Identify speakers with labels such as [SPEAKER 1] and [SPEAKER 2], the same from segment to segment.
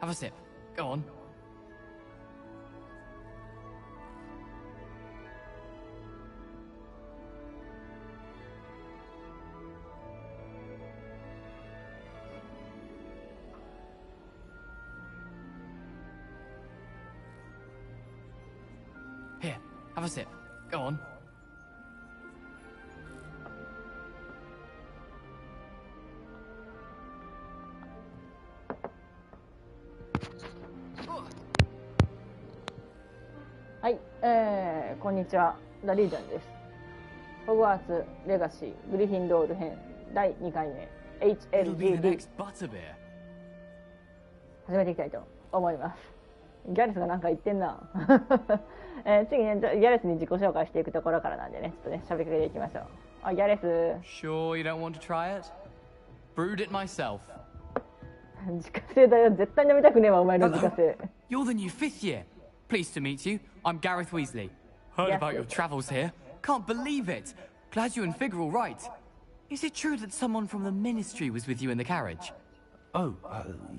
[SPEAKER 1] have a sip. Go on. Here, have a sip. Go on.
[SPEAKER 2] はい、こんにちは、ダリージョンです。ホグワーツレガシーグリフィンドール編第2回目 HLGB 始めていきたいと思います。ギャレスがなんか言ってんな。次ね、ギャレスに自己紹介していくところからなんでね、ちょっとね、喋りかけていきましょう。あ、ギャレス。
[SPEAKER 1] Sure you don't want to try it? Brewed it myself.
[SPEAKER 2] 自家製だよ。絶対飲みたくねえわ、お前の自家製。
[SPEAKER 1] You're the new fifth year. Pleased to meet you. I'm Gareth Weasley. Heard about your travels here. Can't believe it. Glad you and Fig are all right. Is it true that someone from the Ministry was with you in the carriage?
[SPEAKER 3] Oh,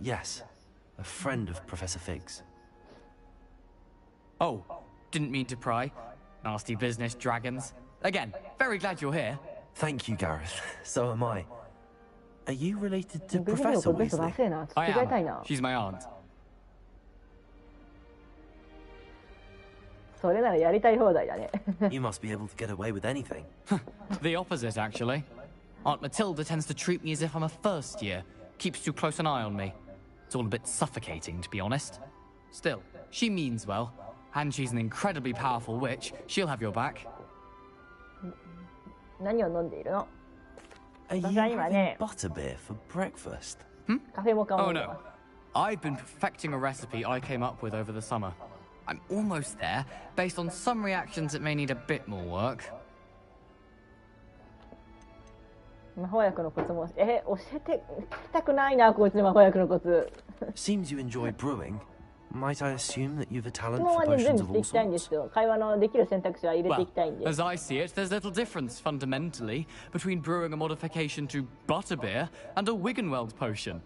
[SPEAKER 3] yes. A friend of Professor Fig's.
[SPEAKER 1] Oh, didn't mean to pry. Nasty business, dragons. Again, very glad you're here.
[SPEAKER 3] Thank you, Gareth. So am I. Are you related to Professor Weasley?
[SPEAKER 1] I am. She's my aunt.
[SPEAKER 2] それならやりたい放題だね。
[SPEAKER 3] You must be able to get away with anything.
[SPEAKER 1] The opposite, actually. Aunt Matilda tends to treat me as if I'm a first year. Keeps too close an eye on me. It's all a bit suffocating, to be honest. Still, she means well. And she's an incredibly powerful witch. She'll have your back.
[SPEAKER 2] 何を飲んでいるの？
[SPEAKER 3] Are you having butterbeer for breakfast?
[SPEAKER 2] カフェモカを
[SPEAKER 1] Oh no. I've been perfecting a recipe I came up with over the summer. I'm almost there, based on some reactions that may need a bit more work.
[SPEAKER 2] 魔法薬のコツも教えて聞きたくないな、こいつの魔法薬のコツ。
[SPEAKER 3] Seems you enjoy brewing. Might I assume that you've a talent
[SPEAKER 2] 質問
[SPEAKER 3] for
[SPEAKER 2] はね、全
[SPEAKER 3] potions
[SPEAKER 2] 部
[SPEAKER 3] of
[SPEAKER 2] してい
[SPEAKER 3] all
[SPEAKER 2] きたいんで
[SPEAKER 3] sorts?
[SPEAKER 2] すよ。会話のできる選択肢は入れて
[SPEAKER 1] Well,
[SPEAKER 2] いきたいんで
[SPEAKER 1] as I see it, there's little difference fundamentally between brewing a modification to butterbeer and a Wiggenweld potion.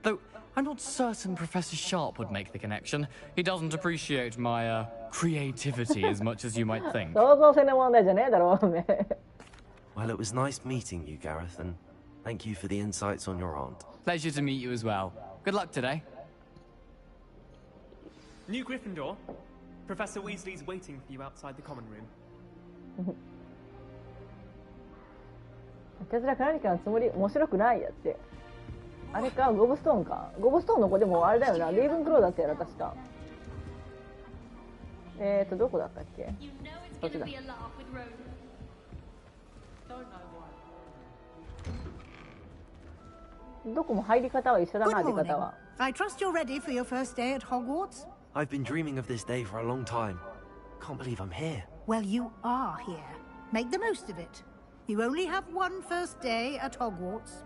[SPEAKER 1] Though I'm not certain Professor Sharp would make the connection. He doesn't appreciate my creativity as much as you might think.
[SPEAKER 2] 想像性の問題じゃねえだろうね。
[SPEAKER 3] Well, it was nice meeting you, Gareth, and thank you for the insights on your aunt.
[SPEAKER 1] Pleasure to meet you as well. Good luck today.
[SPEAKER 4] New Gryffindor. Professor Weasley's waiting for you outside the common room.
[SPEAKER 2] いたずらか何かのつもり面白くないやって。あれか、ゴブストーンか。ゴブストーンの子でもあれだよな、レイブンクローだったよな、確か。どこだったっけ？こっちだ。どこも入り方は一緒だな、出方は。
[SPEAKER 5] I trust you're ready for your first day at Hogwarts?
[SPEAKER 3] I've been dreaming of this day for a long time. Can't believe I'm here.
[SPEAKER 5] Well, you are here. Make the most of it. You only have one first day at Hogwarts.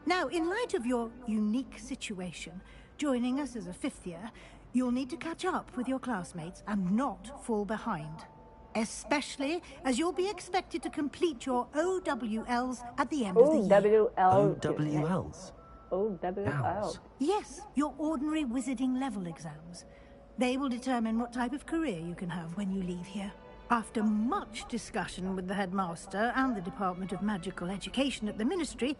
[SPEAKER 5] Now, in light of your unique situation, joining us as a fifth year, you'll need to catch up with your classmates and not fall behind. Especially as you'll be expected to complete your OWLs at the end of the year.
[SPEAKER 3] OWLs?
[SPEAKER 2] OWL.
[SPEAKER 5] Yes, your ordinary wizarding level exams. They will determine what type of career you can have when you leave here. After much discussion with the headmaster and the Department of Magical Education at the Ministry,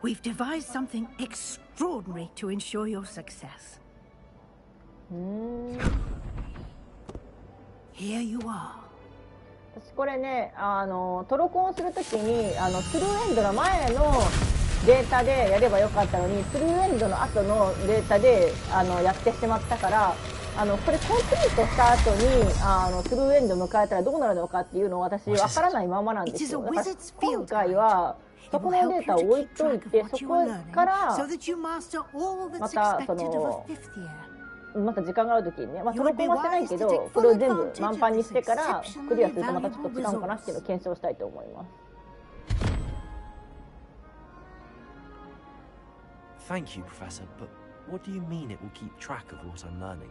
[SPEAKER 5] we've devised something extraordinary to ensure your success. Here you are.
[SPEAKER 2] 私これね、トロコンするときにトゥルーエンドの前のデータでやればよかったのに、トゥルーエンドの後のデータでやってしまったから、これコンプリートした後にトゥルーエンドを迎えたらどうなるのかっていうのを私わからないままなんですよ。だから今回はそこのデータを置いといて、そこからまたまた時間があるときにね、トロコンはしてないけど、これを全部満帆にしてからクリアするとまたちょっと違うのかなっていうのを検証したいと思います。
[SPEAKER 3] Thank you, Professor, but what do you mean it will keep track of what I'm learning?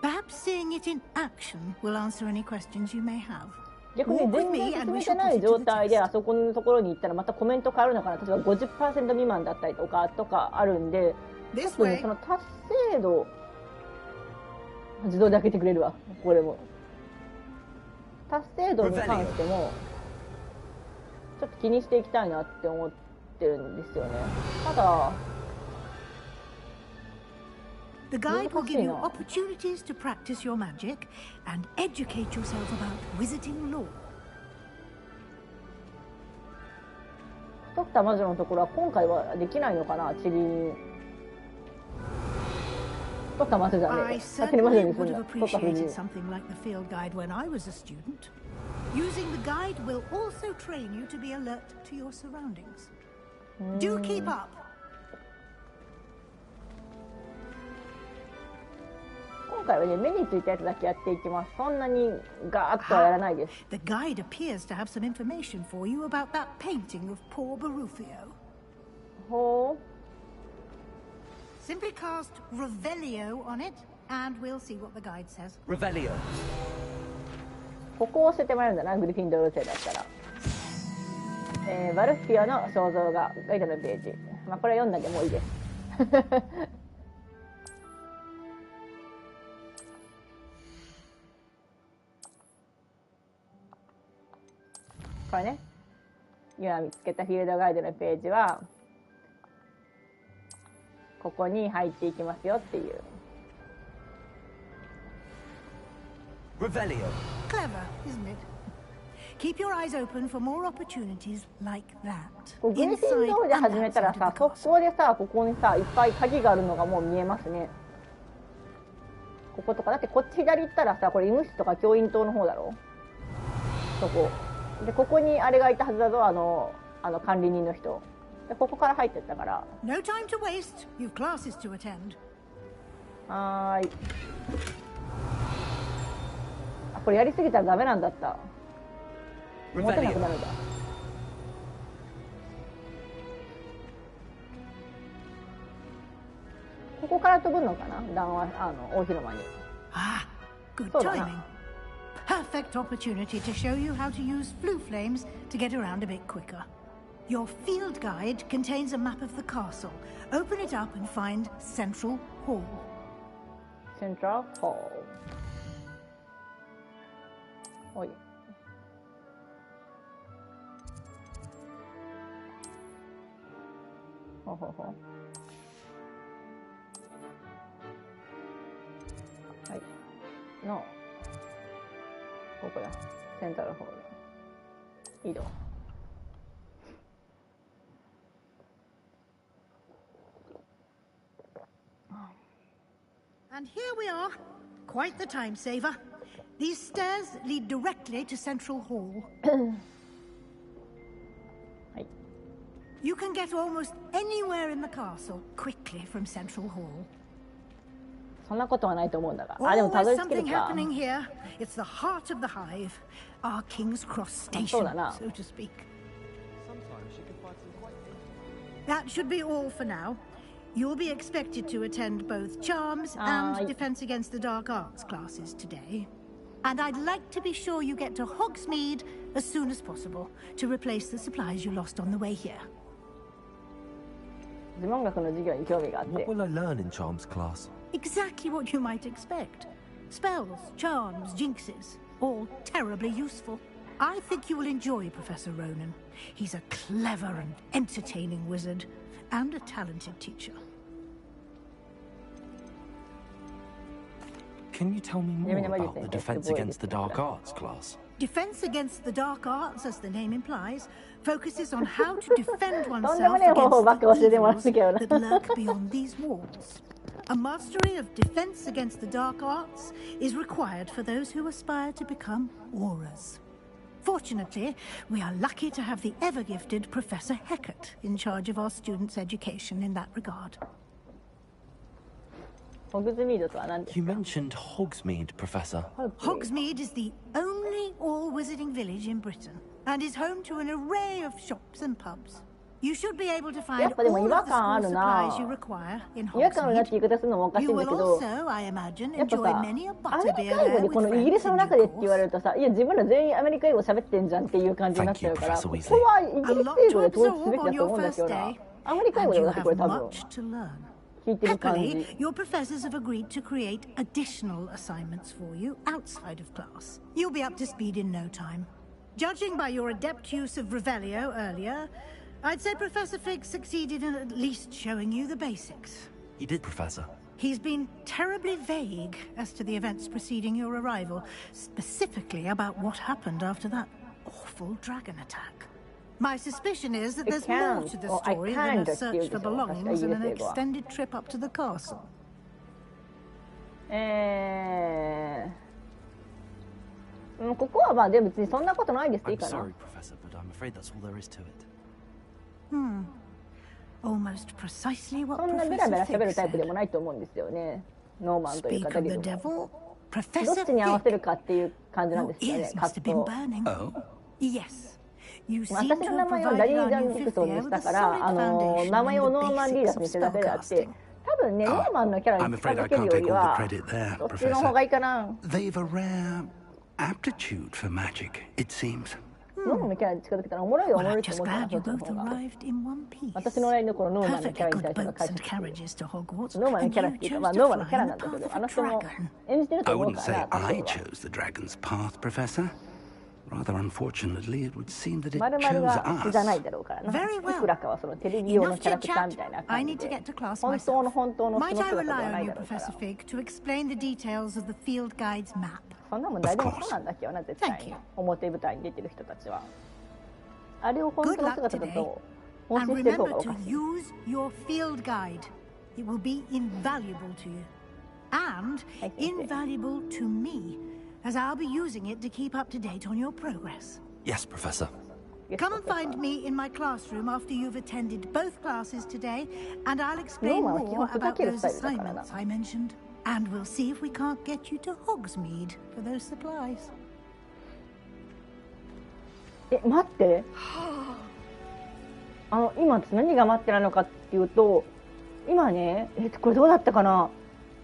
[SPEAKER 5] Perhaps seeing it in action will answer any questions you may have.
[SPEAKER 2] 逆に全然進めてない状態であそこのところに行ったらまたコメント変わるのかな。例えば 50% 未満だったりとかあるんで、
[SPEAKER 5] This
[SPEAKER 2] そ
[SPEAKER 5] way.
[SPEAKER 2] の達成度自動で開けてくれるわ、これも。達成度に関してもちょっと気にしていきたいなって思ってるんですよね。ただ
[SPEAKER 5] The guide will give you
[SPEAKER 2] 難しいな。
[SPEAKER 5] opportunities to practice your magic and educate yourself about wizarding lore.
[SPEAKER 2] 太った魔女のところは今回はできないのかな、ちりに。太った魔女じゃね
[SPEAKER 5] I
[SPEAKER 2] え。勝手に魔女
[SPEAKER 5] certainly
[SPEAKER 2] にする
[SPEAKER 5] would
[SPEAKER 2] んだ。
[SPEAKER 5] have
[SPEAKER 2] 太ったふり
[SPEAKER 5] appreciated something like the field guide when I was a student. Using the guide will also train you to be alert to your surroundings. Do keep up.
[SPEAKER 2] 今回はね、目についたやつだけやっていきます。そんなにガーッとはやらないです。
[SPEAKER 5] The guide appears to have some information for you about that painting of poor Barufio.
[SPEAKER 2] ほ
[SPEAKER 5] Simply cast Revelio on it, and we'll see what the guide says.
[SPEAKER 3] Revelio.
[SPEAKER 2] う、ここを教えてもらえるんだな、グリフィンドール生だったら。バルフィオの肖像画、ガイドのページ。まあ、これ読んだんでもういいです。これね、今見つけたフィールドガイドのページはここに入っていきますよっていう。
[SPEAKER 3] Revelio.
[SPEAKER 5] Clever, isn't it? Keep your eyes open for more opportunities like that.
[SPEAKER 2] こうグリフィンドールで始めたらさ、速攻でさ、ここにさいっぱい鍵があるのがもう見えますね。こことかだって、こっち左行ったらさ、これ医務室とか教員棟の方だろ。そこで、ここにあれがいたはずだぞ、あの管理人の人で、ここから入ってったから。
[SPEAKER 5] No time to waste. You've classes to attend.
[SPEAKER 2] はーい。あ、これやりすぎたらダメなんだった。持てなくなるんだ。ここから飛ぶのかな、談話、大広間に。
[SPEAKER 5] Ah, good
[SPEAKER 2] そうだな。
[SPEAKER 5] timing. Perfect opportunity to show you how to use flue flames to get around a bit quicker. Your field guide contains a map of the castle. Open it up and find Central Hall.
[SPEAKER 2] セントラルホール。おい。ほうほうほう。はい。の、ここだ。セントラルホール。移動。
[SPEAKER 5] And here we are. Quite the time saver. These stairs lead directly to Central Hall.
[SPEAKER 2] はい。
[SPEAKER 5] You can get almost anywhere in the castle quickly from Central Hall.
[SPEAKER 2] そんなことはないと思うんだが。あ、でもたど
[SPEAKER 5] Always
[SPEAKER 2] り着ける
[SPEAKER 5] something
[SPEAKER 2] か。
[SPEAKER 5] happening here. It's the heart of the hive, our King's Cross station,
[SPEAKER 2] そうだな。
[SPEAKER 5] so to speak. That should be all for now. You'll be expected to attend both Charms and Defense Against the Dark Arts classes today. And I'd like to be sure you get to Hogsmeade as soon as possible to replace the supplies you lost on the way here.
[SPEAKER 2] 呪文学の授業に興味があって。
[SPEAKER 3] What will I learn in Charms class?
[SPEAKER 5] Exactly what you might expect. Spells, charms, jinxes, all terribly useful. I think you will enjoy Professor Ronan. He's a clever and entertaining wizard, and a talented teacher.
[SPEAKER 3] Can you tell me more about the Defense Against the Dark Arts class?
[SPEAKER 5] Defense Against the Dark Arts, as the name implies, focuses on how to defend
[SPEAKER 2] とんでも
[SPEAKER 5] oneself
[SPEAKER 2] ねえ方法ばっか教えてもらっ
[SPEAKER 5] against
[SPEAKER 2] た
[SPEAKER 5] the
[SPEAKER 2] けどな。
[SPEAKER 5] evils that lurk beyond these walls. A mastery of Defense Against the Dark Arts is required for those who aspire to become auras. Fortunately, we are lucky to have the ever-gifted Professor Hecat in charge of our students' education in that regard.
[SPEAKER 2] ホグズミードとは何です
[SPEAKER 3] You
[SPEAKER 2] か？
[SPEAKER 3] mentioned Hogsmeade, Professor.
[SPEAKER 5] Hogsmeade is the only all-wizarding village in Britain and is home to an array of shops and pubs. You should be able to find
[SPEAKER 2] やっぱでも
[SPEAKER 5] all
[SPEAKER 2] 違
[SPEAKER 5] of
[SPEAKER 2] 和
[SPEAKER 5] the
[SPEAKER 2] 感あ
[SPEAKER 5] school
[SPEAKER 2] るな。
[SPEAKER 5] supplies you require in
[SPEAKER 2] 違和感あるなっ
[SPEAKER 5] Hogsmeade.
[SPEAKER 2] て言い方するのもおかしい
[SPEAKER 5] You
[SPEAKER 2] んだ
[SPEAKER 5] will
[SPEAKER 2] けど、
[SPEAKER 5] also, I imagine,
[SPEAKER 2] やっぱ
[SPEAKER 5] enjoy
[SPEAKER 2] さ、
[SPEAKER 5] many a
[SPEAKER 2] アメリ
[SPEAKER 5] butterbeer
[SPEAKER 2] カ英語
[SPEAKER 5] there
[SPEAKER 2] でこ
[SPEAKER 5] with
[SPEAKER 2] のイギリ
[SPEAKER 5] friends
[SPEAKER 2] スの
[SPEAKER 5] in
[SPEAKER 2] 中で
[SPEAKER 5] due
[SPEAKER 2] って言われ
[SPEAKER 5] course.
[SPEAKER 2] るとさ、いや自分ら全員アメリカ英語喋ってんじゃんっていう感じになっちゃうから、
[SPEAKER 3] Thank
[SPEAKER 2] こ
[SPEAKER 3] you,
[SPEAKER 2] こ
[SPEAKER 3] Professor Weasley.
[SPEAKER 2] はイギリス英語で統一すべき
[SPEAKER 5] A
[SPEAKER 2] だ
[SPEAKER 5] lot
[SPEAKER 2] と
[SPEAKER 5] to
[SPEAKER 2] 思うんだけど
[SPEAKER 5] absorb
[SPEAKER 2] な。
[SPEAKER 5] on your
[SPEAKER 2] アメリカ英
[SPEAKER 5] first
[SPEAKER 2] 語
[SPEAKER 5] day,
[SPEAKER 2] だよだって
[SPEAKER 5] and
[SPEAKER 2] これ
[SPEAKER 5] you
[SPEAKER 2] 多
[SPEAKER 5] have
[SPEAKER 2] 分。
[SPEAKER 5] much to learn.
[SPEAKER 2] 聞いてる感じ。
[SPEAKER 5] Happily, your professors have agreed to create additional assignments for you outside of class. You'll be up to speed in no time. Judging by your adept use of Revelio earlier, I'd say Professor Fig succeeded in at least showing you the basics.
[SPEAKER 3] He did, Professor.
[SPEAKER 5] He's been terribly vague as to the events preceding your arrival, specifically about what happened after that awful dragon attack. My suspicion is that there's more to the story than a search for belongings and an extended trip up to the castle.
[SPEAKER 2] ここはまあでも別にそんなことないですいい
[SPEAKER 3] I'm
[SPEAKER 2] かな。
[SPEAKER 3] sorry, Professor, but I'm afraid that's all there is to it.
[SPEAKER 5] Almost precisely what
[SPEAKER 2] そんなベラベラ
[SPEAKER 5] Professor
[SPEAKER 2] 喋
[SPEAKER 5] Fig
[SPEAKER 2] るタイプで
[SPEAKER 5] said.
[SPEAKER 2] もないと思うんですよね。ノーマンという
[SPEAKER 5] Speak
[SPEAKER 2] か
[SPEAKER 5] of
[SPEAKER 2] デ
[SPEAKER 5] the
[SPEAKER 2] ビルも。
[SPEAKER 5] devil,
[SPEAKER 2] ど
[SPEAKER 5] Professor
[SPEAKER 2] っちに合わせ
[SPEAKER 5] Fig.
[SPEAKER 2] るかっていう感じなん
[SPEAKER 5] Your
[SPEAKER 2] ですよね。
[SPEAKER 5] ears
[SPEAKER 2] 葛
[SPEAKER 5] must have been
[SPEAKER 2] 藤。
[SPEAKER 5] burning.
[SPEAKER 6] Oh?
[SPEAKER 5] Yes. You
[SPEAKER 2] 私
[SPEAKER 5] seem
[SPEAKER 2] の
[SPEAKER 5] to
[SPEAKER 2] 名
[SPEAKER 5] have
[SPEAKER 2] 前をダ
[SPEAKER 5] provided
[SPEAKER 2] ニー・
[SPEAKER 5] our
[SPEAKER 2] ジャン・
[SPEAKER 5] new
[SPEAKER 2] ディク
[SPEAKER 5] fifth
[SPEAKER 2] ソンに
[SPEAKER 5] year
[SPEAKER 2] し
[SPEAKER 5] with
[SPEAKER 2] た
[SPEAKER 5] a
[SPEAKER 2] から、
[SPEAKER 5] solid foundation
[SPEAKER 2] 名前
[SPEAKER 5] in
[SPEAKER 2] を
[SPEAKER 5] the
[SPEAKER 2] ノーマン・リーダ
[SPEAKER 5] basics
[SPEAKER 2] スに
[SPEAKER 5] of
[SPEAKER 2] しただけであって、
[SPEAKER 5] spellcasting.
[SPEAKER 2] 多分ね、ノーマンのキャラ
[SPEAKER 6] I'm
[SPEAKER 2] に
[SPEAKER 6] afraid
[SPEAKER 2] 近
[SPEAKER 6] I
[SPEAKER 2] づける
[SPEAKER 6] can't
[SPEAKER 2] よ
[SPEAKER 6] take
[SPEAKER 2] り
[SPEAKER 6] all
[SPEAKER 2] は
[SPEAKER 6] the credit there,
[SPEAKER 2] そっちの方がいいかな。
[SPEAKER 6] They've a rare aptitude for magic, it seems.
[SPEAKER 2] ノーマンのキャラに近づけたらおもろいよ、お
[SPEAKER 5] Well,
[SPEAKER 2] もろ
[SPEAKER 5] I'm
[SPEAKER 2] いと
[SPEAKER 5] just
[SPEAKER 2] 思ったら
[SPEAKER 5] glad
[SPEAKER 2] そ
[SPEAKER 5] you
[SPEAKER 2] っちの
[SPEAKER 5] both
[SPEAKER 2] 方が。
[SPEAKER 5] arrived in one piece.
[SPEAKER 2] 私の LINE のこのノーマンのキャ
[SPEAKER 5] Perfectly
[SPEAKER 2] ラに対
[SPEAKER 5] good
[SPEAKER 2] しての
[SPEAKER 5] boats
[SPEAKER 2] 解
[SPEAKER 5] and
[SPEAKER 2] 説。
[SPEAKER 5] carriages to Hogwarts,
[SPEAKER 2] ノーマンの
[SPEAKER 5] and
[SPEAKER 2] キャラっ
[SPEAKER 5] you
[SPEAKER 2] ていうか、
[SPEAKER 5] chose
[SPEAKER 2] まあ
[SPEAKER 5] to
[SPEAKER 2] ノーマンの
[SPEAKER 5] fly
[SPEAKER 2] キャラ
[SPEAKER 5] in
[SPEAKER 2] なん
[SPEAKER 5] the
[SPEAKER 2] だけ
[SPEAKER 5] path
[SPEAKER 2] ど、
[SPEAKER 5] of
[SPEAKER 2] あ
[SPEAKER 5] a
[SPEAKER 2] の人も
[SPEAKER 5] dragon.
[SPEAKER 2] 演じてると
[SPEAKER 6] I
[SPEAKER 2] 思う
[SPEAKER 6] wouldn't
[SPEAKER 2] か
[SPEAKER 6] say
[SPEAKER 2] ら、多
[SPEAKER 6] I
[SPEAKER 2] 分は。
[SPEAKER 6] chose the dragon's path, Professor. Rather unfortunately, it would seem that it
[SPEAKER 2] まるまる
[SPEAKER 6] chose
[SPEAKER 2] が好きじゃない
[SPEAKER 6] us.
[SPEAKER 2] だろうからな。
[SPEAKER 5] Very
[SPEAKER 2] い
[SPEAKER 5] well.
[SPEAKER 2] くらかはそのテレビ用の
[SPEAKER 5] Enough
[SPEAKER 2] キャラ
[SPEAKER 5] chit
[SPEAKER 2] クター
[SPEAKER 5] chat.
[SPEAKER 2] みたいな
[SPEAKER 5] I
[SPEAKER 2] 感
[SPEAKER 5] need
[SPEAKER 2] じ
[SPEAKER 5] to
[SPEAKER 2] で
[SPEAKER 5] get to class
[SPEAKER 2] 本当の
[SPEAKER 5] myself.
[SPEAKER 2] 本当の
[SPEAKER 5] Might
[SPEAKER 2] 素の
[SPEAKER 5] I
[SPEAKER 2] 姿では
[SPEAKER 5] rely
[SPEAKER 2] な
[SPEAKER 5] on
[SPEAKER 2] い
[SPEAKER 5] you,
[SPEAKER 2] だろうか
[SPEAKER 5] Professor
[SPEAKER 2] ら。
[SPEAKER 5] Fig, to explain the details of the field guide's map?
[SPEAKER 2] そんなもん誰でもそうなんだけどな、絶対
[SPEAKER 5] Thank
[SPEAKER 2] に
[SPEAKER 5] you.
[SPEAKER 2] 表舞台に出てる人たちは。あれを本
[SPEAKER 5] Good
[SPEAKER 2] 当の
[SPEAKER 5] luck
[SPEAKER 2] 姿だ
[SPEAKER 5] today.
[SPEAKER 2] と放
[SPEAKER 5] And
[SPEAKER 2] 送してる方
[SPEAKER 5] remember
[SPEAKER 2] がお
[SPEAKER 5] to
[SPEAKER 2] かしい。
[SPEAKER 5] use your field guide. It will be invaluable to you. And
[SPEAKER 2] Thank you.
[SPEAKER 5] invaluable to me, as I'll be using it to keep up to date on your progress.
[SPEAKER 3] Yes, Professor.
[SPEAKER 5] Come and find me in my classroom after you've attended both classes today, and I'll explain
[SPEAKER 2] No,
[SPEAKER 5] more
[SPEAKER 2] I
[SPEAKER 5] about
[SPEAKER 2] can't
[SPEAKER 5] those
[SPEAKER 2] get started,
[SPEAKER 5] assignments I mentioned. And we'll see if we can't get you to Hogsmeade for those supplies.
[SPEAKER 2] 待って今私何が待ってないのかっていうと、今ね、これどうだったかな、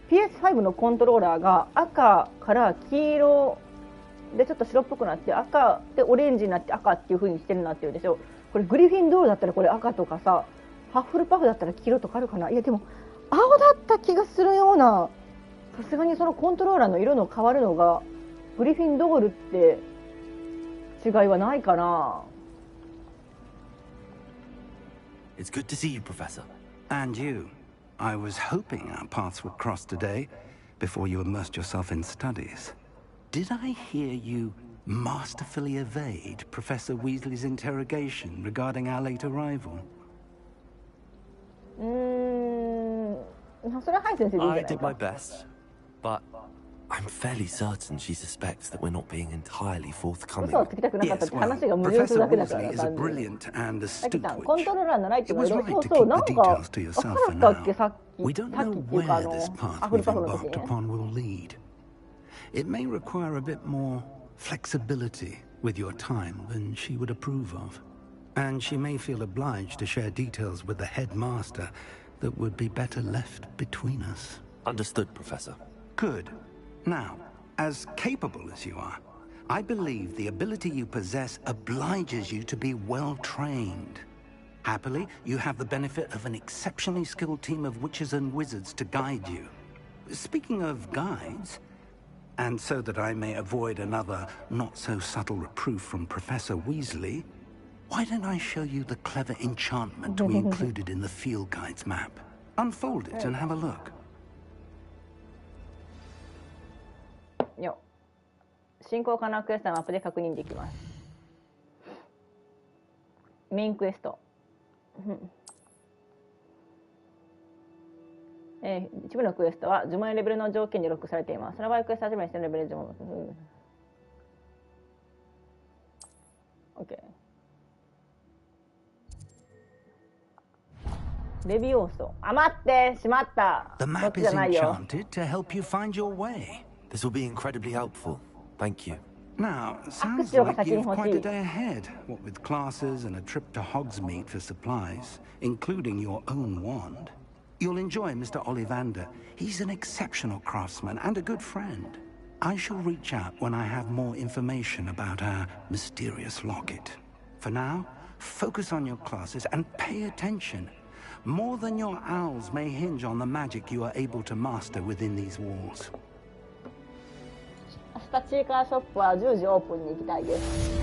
[SPEAKER 2] PS5 のコントローラーが赤から黄色でちょっと白っぽくなって赤でオレンジになって赤っていう風にしてるなっていうでしょ。これグリフィンドールだったらこれ赤とかさ、ハッフルパフだったら黄色とかあるかな。いやでも青だった気がするような。さすがにそのコントローラーの色の変わるのがグリフィンドールって違いはないかな。
[SPEAKER 3] It's good to see you, Professor.
[SPEAKER 6] And you. I was hoping our paths would cross today, before you immersed yourself in studies. Did I hear you masterfully evade Professor Weasley's interrogation regarding our late arrival?
[SPEAKER 2] それはハイ先生でいいんじゃない
[SPEAKER 3] I did
[SPEAKER 2] か。
[SPEAKER 3] my best, but I'm fairly certain she suspects that we're not being entirely
[SPEAKER 2] 嘘を
[SPEAKER 3] forthcoming.
[SPEAKER 2] つきたくなかったっ
[SPEAKER 6] Yes,
[SPEAKER 2] て
[SPEAKER 6] well,
[SPEAKER 2] 話が矛盾する
[SPEAKER 6] Professor
[SPEAKER 2] だけだから
[SPEAKER 6] Weasley is a
[SPEAKER 2] 単純に。
[SPEAKER 6] brilliant and
[SPEAKER 2] さっき
[SPEAKER 6] astute
[SPEAKER 2] さんコン
[SPEAKER 6] witch.
[SPEAKER 2] トローラーのないって
[SPEAKER 6] It
[SPEAKER 2] 言わ
[SPEAKER 6] was
[SPEAKER 2] れる。
[SPEAKER 6] right
[SPEAKER 2] そ
[SPEAKER 6] to
[SPEAKER 2] うそう、
[SPEAKER 6] keep
[SPEAKER 2] なん
[SPEAKER 6] the
[SPEAKER 2] か
[SPEAKER 6] details to
[SPEAKER 2] 分
[SPEAKER 6] yourself
[SPEAKER 2] か
[SPEAKER 6] for
[SPEAKER 2] らなかっけ
[SPEAKER 6] now.
[SPEAKER 2] さっ
[SPEAKER 6] We
[SPEAKER 2] き
[SPEAKER 6] don't
[SPEAKER 2] さっ
[SPEAKER 6] know
[SPEAKER 2] きっていうか
[SPEAKER 6] where this
[SPEAKER 2] ア
[SPEAKER 6] path
[SPEAKER 2] フリ
[SPEAKER 6] we've
[SPEAKER 2] パフの
[SPEAKER 6] embarked
[SPEAKER 2] 時にね。
[SPEAKER 6] upon will lead. It may require a bit more flexibility with your time than she would approve of. And she may feel obliged to share details with the headmaster that would be better left between us.
[SPEAKER 3] Understood, Professor.
[SPEAKER 6] Good. Now, as capable as you are, I believe the ability you possess obliges you to be well trained. Happily, you have the benefit of an exceptionally skilled team of witches and wizards to guide you. Speaking of guides, and so that I may avoid another not-so-subtle reproof from Professor Weasley, why don't I show you the clever enchantment we included in the field guide's map? Unfold it and have a look.
[SPEAKER 2] よ進行可能クエストのマップで確認できます。メインクエスト。一部のクエストは呪文やレベルの条件にロックされています。その場合クエスト始めにしてのレベル呪文。OK。レビオーソ。あ、待ってしまった。
[SPEAKER 6] The
[SPEAKER 2] こっ
[SPEAKER 6] map
[SPEAKER 2] ちじ
[SPEAKER 6] is
[SPEAKER 2] ゃないよ。
[SPEAKER 6] enchanted to help you find your way.
[SPEAKER 3] This will be incredibly helpful. Thank you.
[SPEAKER 6] Now, sounds
[SPEAKER 2] Actually,
[SPEAKER 6] like you've quite a
[SPEAKER 2] Hachi.
[SPEAKER 6] day ahead, what with classes and a trip to Hogsmeade for supplies, including your own wand. You'll enjoy Mr. Ollivander. He's an exceptional craftsman and a good friend. I shall reach out when I have more information about our mysterious locket. For now, focus on your classes and pay attention. More than your owls may hinge on the magic you are able to master within these walls.
[SPEAKER 2] 明日チーカーショップは10時オープンに行きたいです。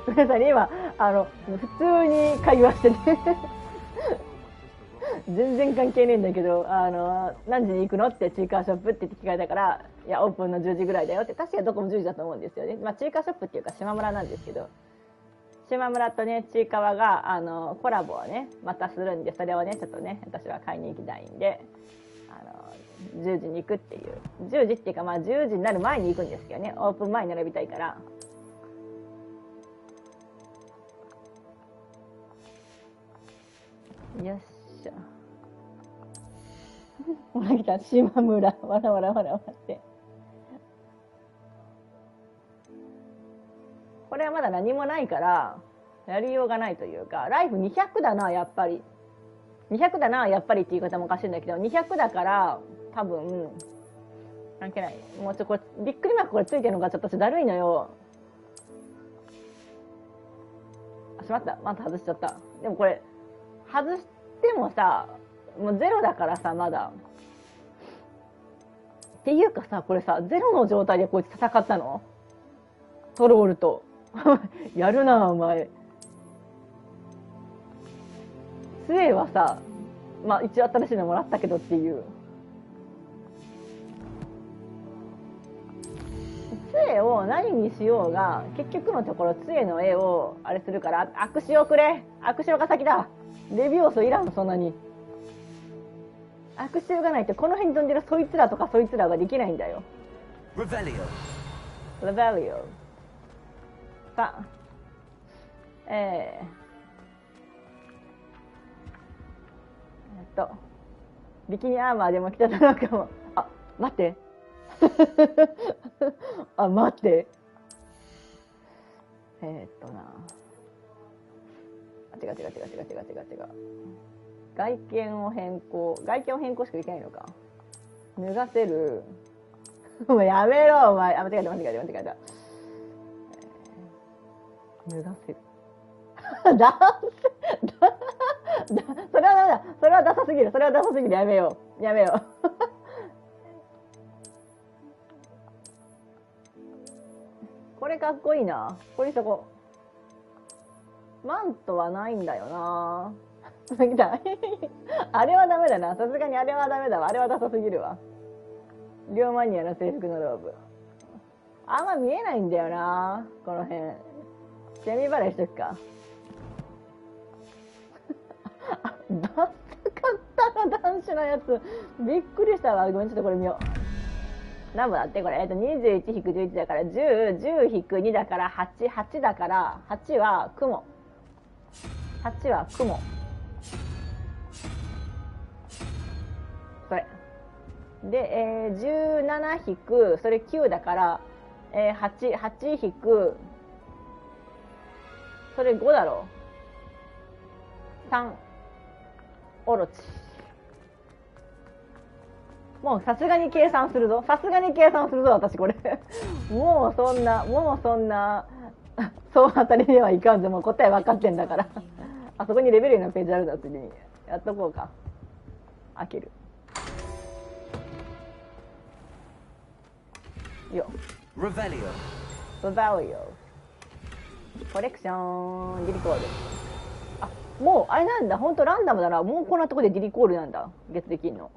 [SPEAKER 2] ごめんなさいね、今普通に会話してて全然関係ねえんだけど、何時に行くのってチーカーショップって聞かれたから、いやオープンの10時ぐらいだよって。確かどこも10時だと思うんですよね。まあチーカーショップっていうか島村なんですけど、島村とねちいかわがコラボをねまたするんで、それをねちょっとね私は買いに行きたいんで、10時に行くっていう、10時っていうかまあ10時になる前に行くんですけどね、オープン前に並びたいから。よっしゃ。ほら来た、島村。わらわらわらわらって。これはまだ何もないから、やりようがないというか、ライフ200だな、やっぱり。200だな、やっぱりって言い方もおかしいんだけど、200だから、多分、関係ない。もうこれ、びっくりマークこれついてるのがちょっとだるいのよ。あ、しまった。また外しちゃった。でもこれ、外してもさ、もうゼロだからさ、まだ。っていうかさ、これさ、ゼロの状態でこいつ戦ったの？トロールと。やるな、お前。杖はさ、まあ一応新しいのもらったけどっていう。杖を何にしようが、結局のところ杖の絵をあれするから、握手をくれ。握手が先だ。レビュー数いらんの、そんなに。握手がないとこの辺に飛んでるそいつらとかそいつらができないんだよ。
[SPEAKER 3] レベリオ。
[SPEAKER 2] レベリオ。さあ。ビキニアーマーでも着てたのかも。あ、待って。あ、待って。な。違う。外見を変更しかできないのか。脱がせる。もうやめろ、お前。あ、間違えた。脱がせる。それはダメだ。それはダサすぎる。やめよう。これかっこいいな。これにしとこう。マントはないんだよな。あれはダメだな。さすがにあれはダメだわ。あれはダサすぎるわ。両マニアの制服のローブ。あんま見えないんだよな。この辺。セミ払いしとくか。ダサかったな、男子のやつ。びっくりしたわ。ごめん、ちょっとこれ見よう。何番だってこれ。21-11だから10、10-2だから8、8だから、8は雲。それ。で、17-それ9だから、8、8-それ5だろう。3、オロチ。もうさすがに計算するぞ、私これ。もうそんな、そう当たりではいかんぞ。もう答え分かってんだから。あそこにレベルのページあるんだ、次に。やっとこうか。開ける。よ。
[SPEAKER 3] レベリオ。
[SPEAKER 2] コレクション、ディリコール。あ、もう、あれなんだ。ほんとランダムだな。もうこんなとこでディリコールなんだ。ゲットできんの。よ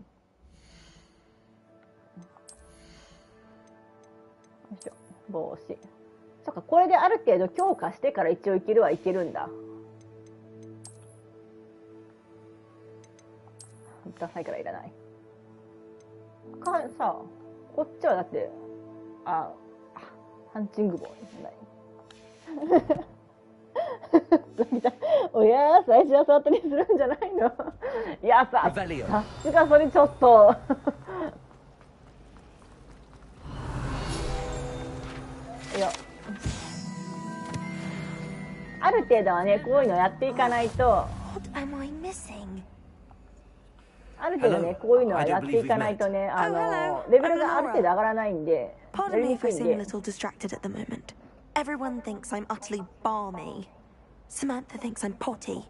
[SPEAKER 2] いしょ。帽子。そっか、これである程度強化してから一応いけるはいけるんだ。ダサいからいらない。さ、こっちはだって、ハンチング帽ですね。おや最初は触ったりするんじゃないの？いやさすがそれちょっといやある程度はねこういうのやっていかないとある程度ねこういうのはやっていかないとねレベルがある程度上がらないんでやりにくいんで。
[SPEAKER 7] Everyone thinks I'm utterly balmy. Samantha thinks I'm potty.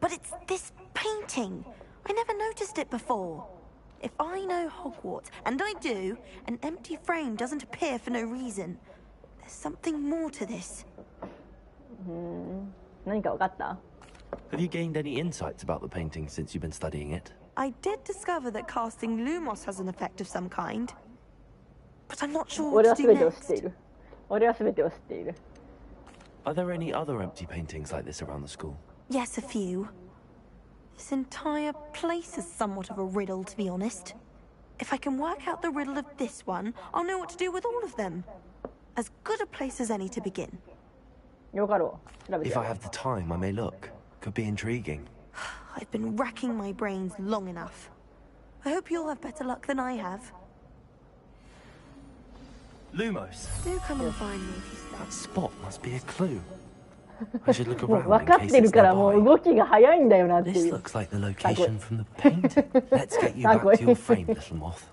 [SPEAKER 7] But it's this painting. I never noticed it before. If I know Hogwarts, and I do, an empty frame doesn't appear for no reason. There's something more to this.
[SPEAKER 2] 何か分かった？
[SPEAKER 3] Have you gained any insights about the painting since you've been studying it?
[SPEAKER 7] I did discover that casting Lumos has an effect of some kind. But I'm not sure what
[SPEAKER 2] 俺は
[SPEAKER 7] to
[SPEAKER 2] 全
[SPEAKER 7] do
[SPEAKER 2] てを知ってい
[SPEAKER 7] next.
[SPEAKER 2] る。俺は全てを知っている。
[SPEAKER 3] Are there any other empty paintings like this around the school?
[SPEAKER 7] Yes, a few. This entire place is somewhat of a riddle, to be honest. If I can work out the riddle of this one, I'll know what to do with all of them. As good a place as any to begin.
[SPEAKER 2] よかろう。調べて
[SPEAKER 3] If
[SPEAKER 2] や
[SPEAKER 3] I
[SPEAKER 2] る。
[SPEAKER 3] have the time, I may look. Could be intriguing.
[SPEAKER 7] I've been racking my brains long enough. I hope you'll have better luck than I have.
[SPEAKER 3] Lumos.
[SPEAKER 7] Do come and find me if you stay.
[SPEAKER 3] That spot must be a clue. I should look
[SPEAKER 2] もう
[SPEAKER 3] around
[SPEAKER 2] 分
[SPEAKER 3] in
[SPEAKER 2] かっ
[SPEAKER 3] case
[SPEAKER 2] てる
[SPEAKER 3] it's
[SPEAKER 2] からもう
[SPEAKER 3] nearby.
[SPEAKER 2] 動きが早いんだよなってい
[SPEAKER 3] This
[SPEAKER 2] う。
[SPEAKER 3] looks like the location from the painting. Let's get you back to your frame, little moth.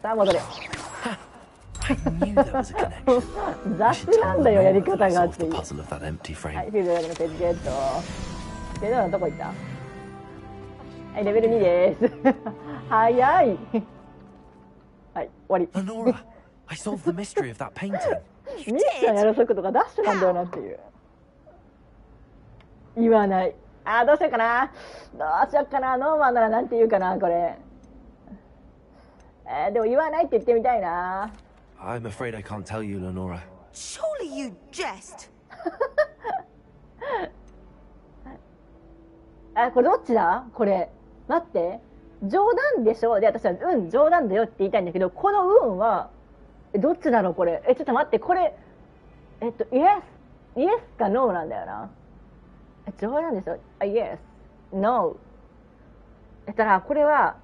[SPEAKER 2] さあ戻れ。
[SPEAKER 3] I knew there was a connection.
[SPEAKER 2] 雑なんだよやり方がっ
[SPEAKER 3] Solve
[SPEAKER 2] てい
[SPEAKER 3] the
[SPEAKER 2] う。
[SPEAKER 3] puzzle of that empty
[SPEAKER 2] はい、
[SPEAKER 3] frame.
[SPEAKER 2] フィールドラグのページゲット。ページのどこ行った？はい、レベル2です。早い。はい、終わり。
[SPEAKER 3] Lenora, I solved the mystery of that painting.
[SPEAKER 2] ミッションやる速度がダッシュなんだよなっていう。言わない。あー、どうしようかな。どうしようかな。ノーマンならなんて言うかな、これ。でも言わないって言ってみたいな。
[SPEAKER 3] I'm afraid I can't tell you, Lenora.
[SPEAKER 7] Surely you jest.
[SPEAKER 2] これどっちだこれ。待って。冗談でしょで、私は、冗談だよって言いたいんだけど、このは、どっちだろうこれ。ちょっと待って、これ、イエスかノーなんだよな。冗談でしょイエス、ノー。だから、これは、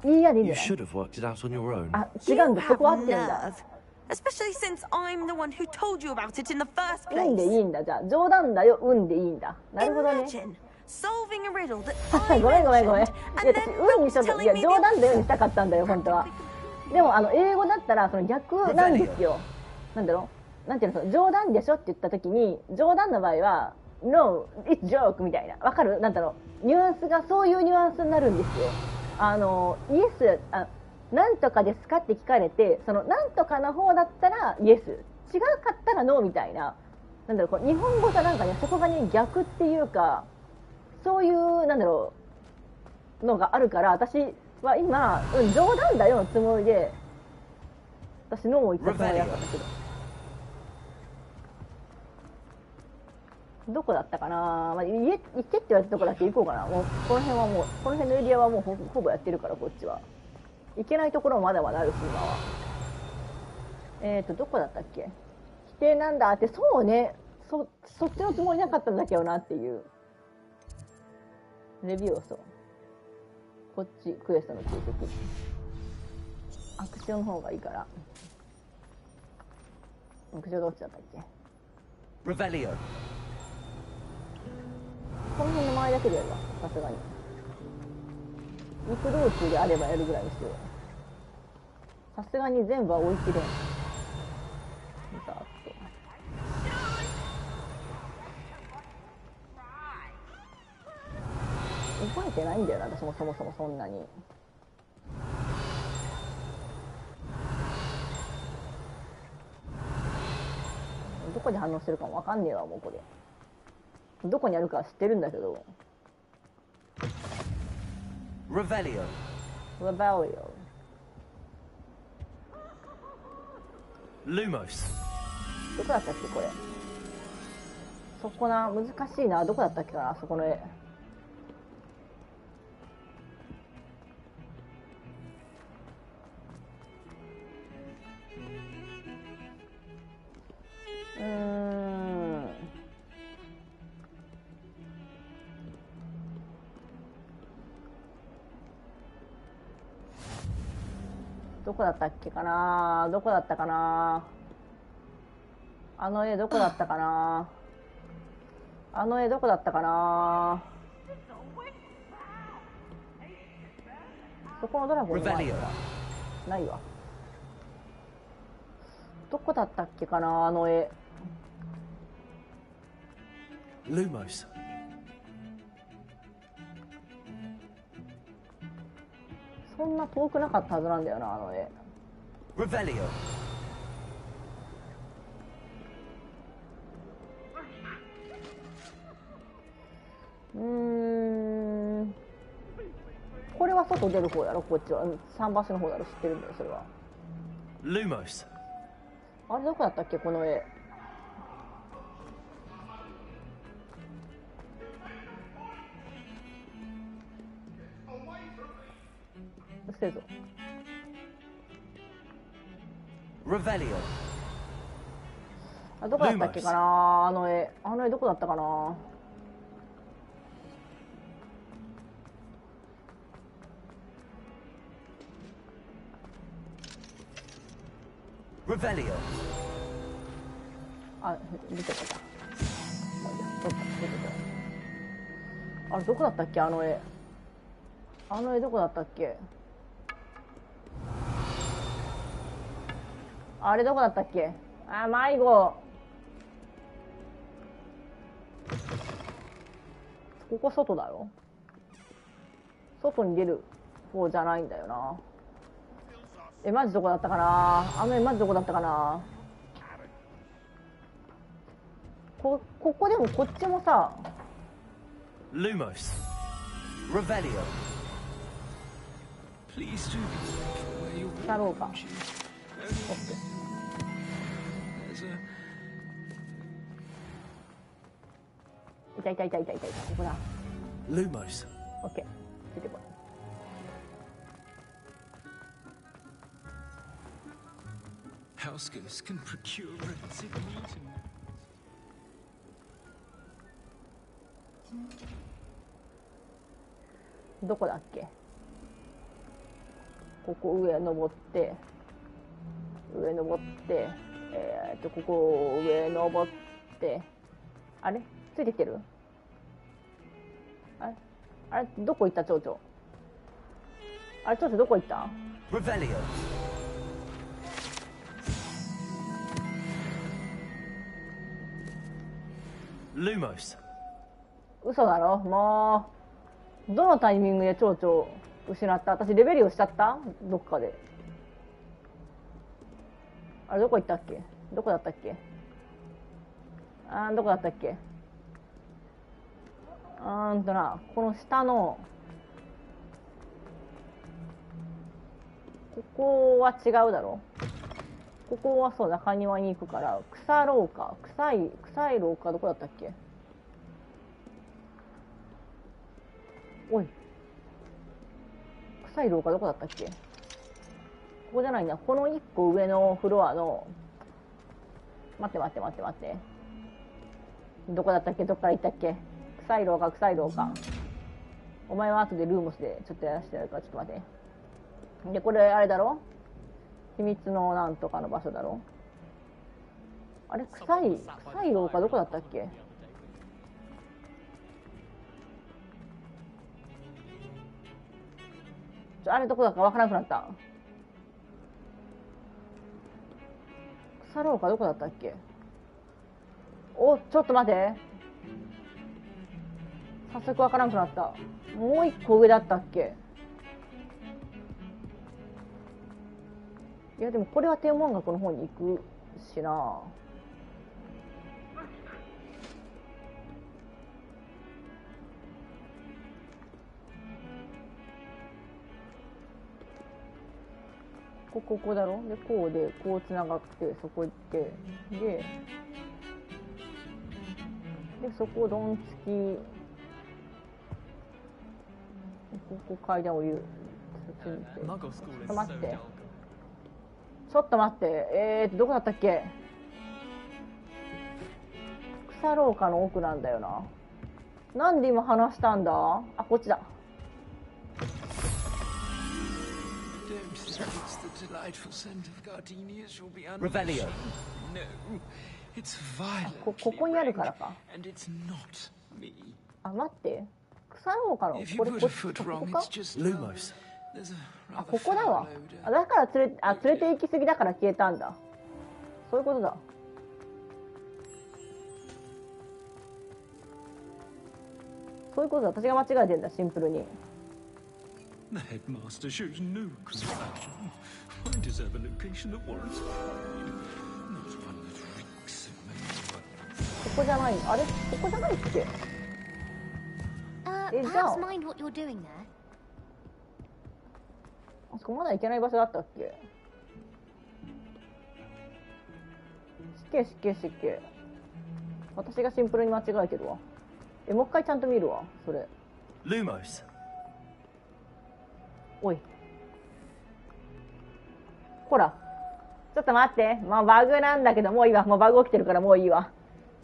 [SPEAKER 2] いいやでいいん
[SPEAKER 3] You
[SPEAKER 2] だよ。
[SPEAKER 3] should have worked it out on your own.
[SPEAKER 2] あ、違
[SPEAKER 7] You
[SPEAKER 2] うんだ。そ
[SPEAKER 7] have
[SPEAKER 2] こ合ってるんだ。
[SPEAKER 7] nerve. Especially since I'm the one who told you about it in the first
[SPEAKER 2] うんでい
[SPEAKER 7] place.
[SPEAKER 2] いんだ。じゃあ、冗談だよ、でいいんだ。なるほどね。
[SPEAKER 7] Imagine solving a riddle that
[SPEAKER 2] ご
[SPEAKER 7] I
[SPEAKER 2] めんごめんごめん。い
[SPEAKER 7] mentioned
[SPEAKER 2] や、
[SPEAKER 7] and
[SPEAKER 2] 私、
[SPEAKER 7] then
[SPEAKER 2] にちょっと、い
[SPEAKER 7] telling
[SPEAKER 2] や、
[SPEAKER 7] me
[SPEAKER 2] 冗談だよにしたかったんだよ、本当は。でも、英語だったら、その逆なんですよ。なんだろうなんていうの、その冗談でしょって言った時に、冗談の場合は、No, it's joke みたいな。わかるなんだろうニュアンスが、そういうニュアンスになるんですよ。イエス、なんとかですかって聞かれて、その、なんとかの方だったら、イエス。違かったらノーみたいな。なんだろう、こう日本語となんかね、そこがね、逆っていうか、そういう、なんだろう、のがあるから、私は今、冗談だよのつもりで、私、ノーを言ったつもりだったんだけど。どこだったかな、まあ、行けって言われたとこだけ行こうかな。もう、この辺はもう、この辺のエリアはもうほぼやってるから、こっちは。行けないところもまだまだあるし、今は。どこだったっけ否定なんだって、そうね。そっちのつもりなかったんだけどなっていう。レビューをそう。こっち、クエストの追跡。アクションの方がいいから。アクションどっちだったっけ
[SPEAKER 3] Revelio.
[SPEAKER 2] この辺の周りだけでやるわ、さすがに。行く道中であればやるぐらいにしよう。さすがに全部は追い切れん。さーっと。覚えてないんだよな、私もそもそもそんなに。どこで反応してるかもわかんねえわ、もうこれ。どこにあるかは知ってるんだけど。
[SPEAKER 3] Revelio.
[SPEAKER 2] ラバオよ。
[SPEAKER 3] Lumos.
[SPEAKER 2] どこだったっけこれ。そこな、難しいな。どこだったっけかな、そこの絵。どこだったっけかな、どこだったかな、あの絵どこだったかな、あの絵どこだったかな、そこのドラゴンの前にはないわ。どこだったっけかな、あの絵。
[SPEAKER 3] Lumos.
[SPEAKER 2] そんな遠くなかったはずなんだよな、あの絵。
[SPEAKER 3] Revelio.
[SPEAKER 2] これは外出る方やろ、こっちは。桟橋の方やろ、知ってるんだよ、それは。
[SPEAKER 3] Lumos.
[SPEAKER 2] あれどこだったっけ、この絵。うっせえぞ。
[SPEAKER 3] Revelio.
[SPEAKER 2] あ、どこだったっけかな、あの絵。あの絵どこだったかな。
[SPEAKER 3] Revelio.
[SPEAKER 2] あ、出てた。まあいいや、どっか出てた。あれどこだったっけ、あの絵。あの絵どこだったっけ。あれどこだったっけ。あ、迷子。ここ外だよ。外に出る方じゃないんだよな。え、マジどこだったかな。あの絵マジどこだったかな。ここでもこっちもさ。
[SPEAKER 3] Lumos. Revelio.
[SPEAKER 8] Please do be careful where you're
[SPEAKER 2] だろうか。
[SPEAKER 8] walking.
[SPEAKER 2] OK。
[SPEAKER 8] There's a
[SPEAKER 2] いたいたいたいたいたいた。ここだ。
[SPEAKER 3] Lumos.
[SPEAKER 2] OK。出てこい。
[SPEAKER 8] Housegoats can procure rancid meat and
[SPEAKER 2] どこだっけ。ここ上登って、ここ上登って、あれついてきてる。あれどこ行った蝶々。あれ蝶々どこ行った。
[SPEAKER 3] Revelio. Lumos.
[SPEAKER 2] 嘘だろ、もう。どのタイミングで蝶々失った。私レベルをしちゃった、どっかで。あれどこ行ったっけ。どこだったっけ。どこだったっけ。な、この下のここは違うだろ。ここはそう中庭に行くから、草廊下、臭い廊下どこだったっけ。おい、臭い廊下どこだったっけ。ここじゃないんだ。この1個上のフロアの、待ってどこだったっけ。どっから行ったっけ。臭い廊下。お前は後でルーモスでちょっとやらせてやるから、ちょっと待って。で、これあれだろ、秘密のなんとかの場所だろ。あれ、臭い廊下どこだったっけ。あれどこだかわからなくなった。草廊下どこだったっけ。お、ちょっと待って、早速わからなくなった。もう一個上だったっけ。いやでもこれは天文学の方に行くしな。ここだろ。でこうでこうつながってそこ行ってでそこドンつき、ここ階段降りる。ちょっと待って。ちょっと待って。どこだったっけ。草廊下の奥なんだよな。なんで今話したんだ。あ、こっちだ。
[SPEAKER 3] Revelio.
[SPEAKER 2] ここにあるからか。あ、待って。草廊下のこれここか。
[SPEAKER 3] Lumos.
[SPEAKER 2] あ、ここだわ。あ、だから連れて行き過ぎだから消えたんだ。そういうことだ。そういうことだ。私が間違えてんだ、シンプルに。
[SPEAKER 8] The headmaster shows no compassion. I deserve a location at once. Not one that reeks of manure.
[SPEAKER 2] ここじゃない。あれここじゃないっけ？
[SPEAKER 9] perhaps mind what you're doing there?
[SPEAKER 2] あそこまだ行けない場所だったっけ？失敬。私がシンプルに間違えてるわ。もう一回ちゃんと見るわ、それ。
[SPEAKER 3] Lumos.
[SPEAKER 2] おい。ほら。ちょっと待って。まあバグなんだけど、もういいわ。もうバグ起きてるからもういいわ。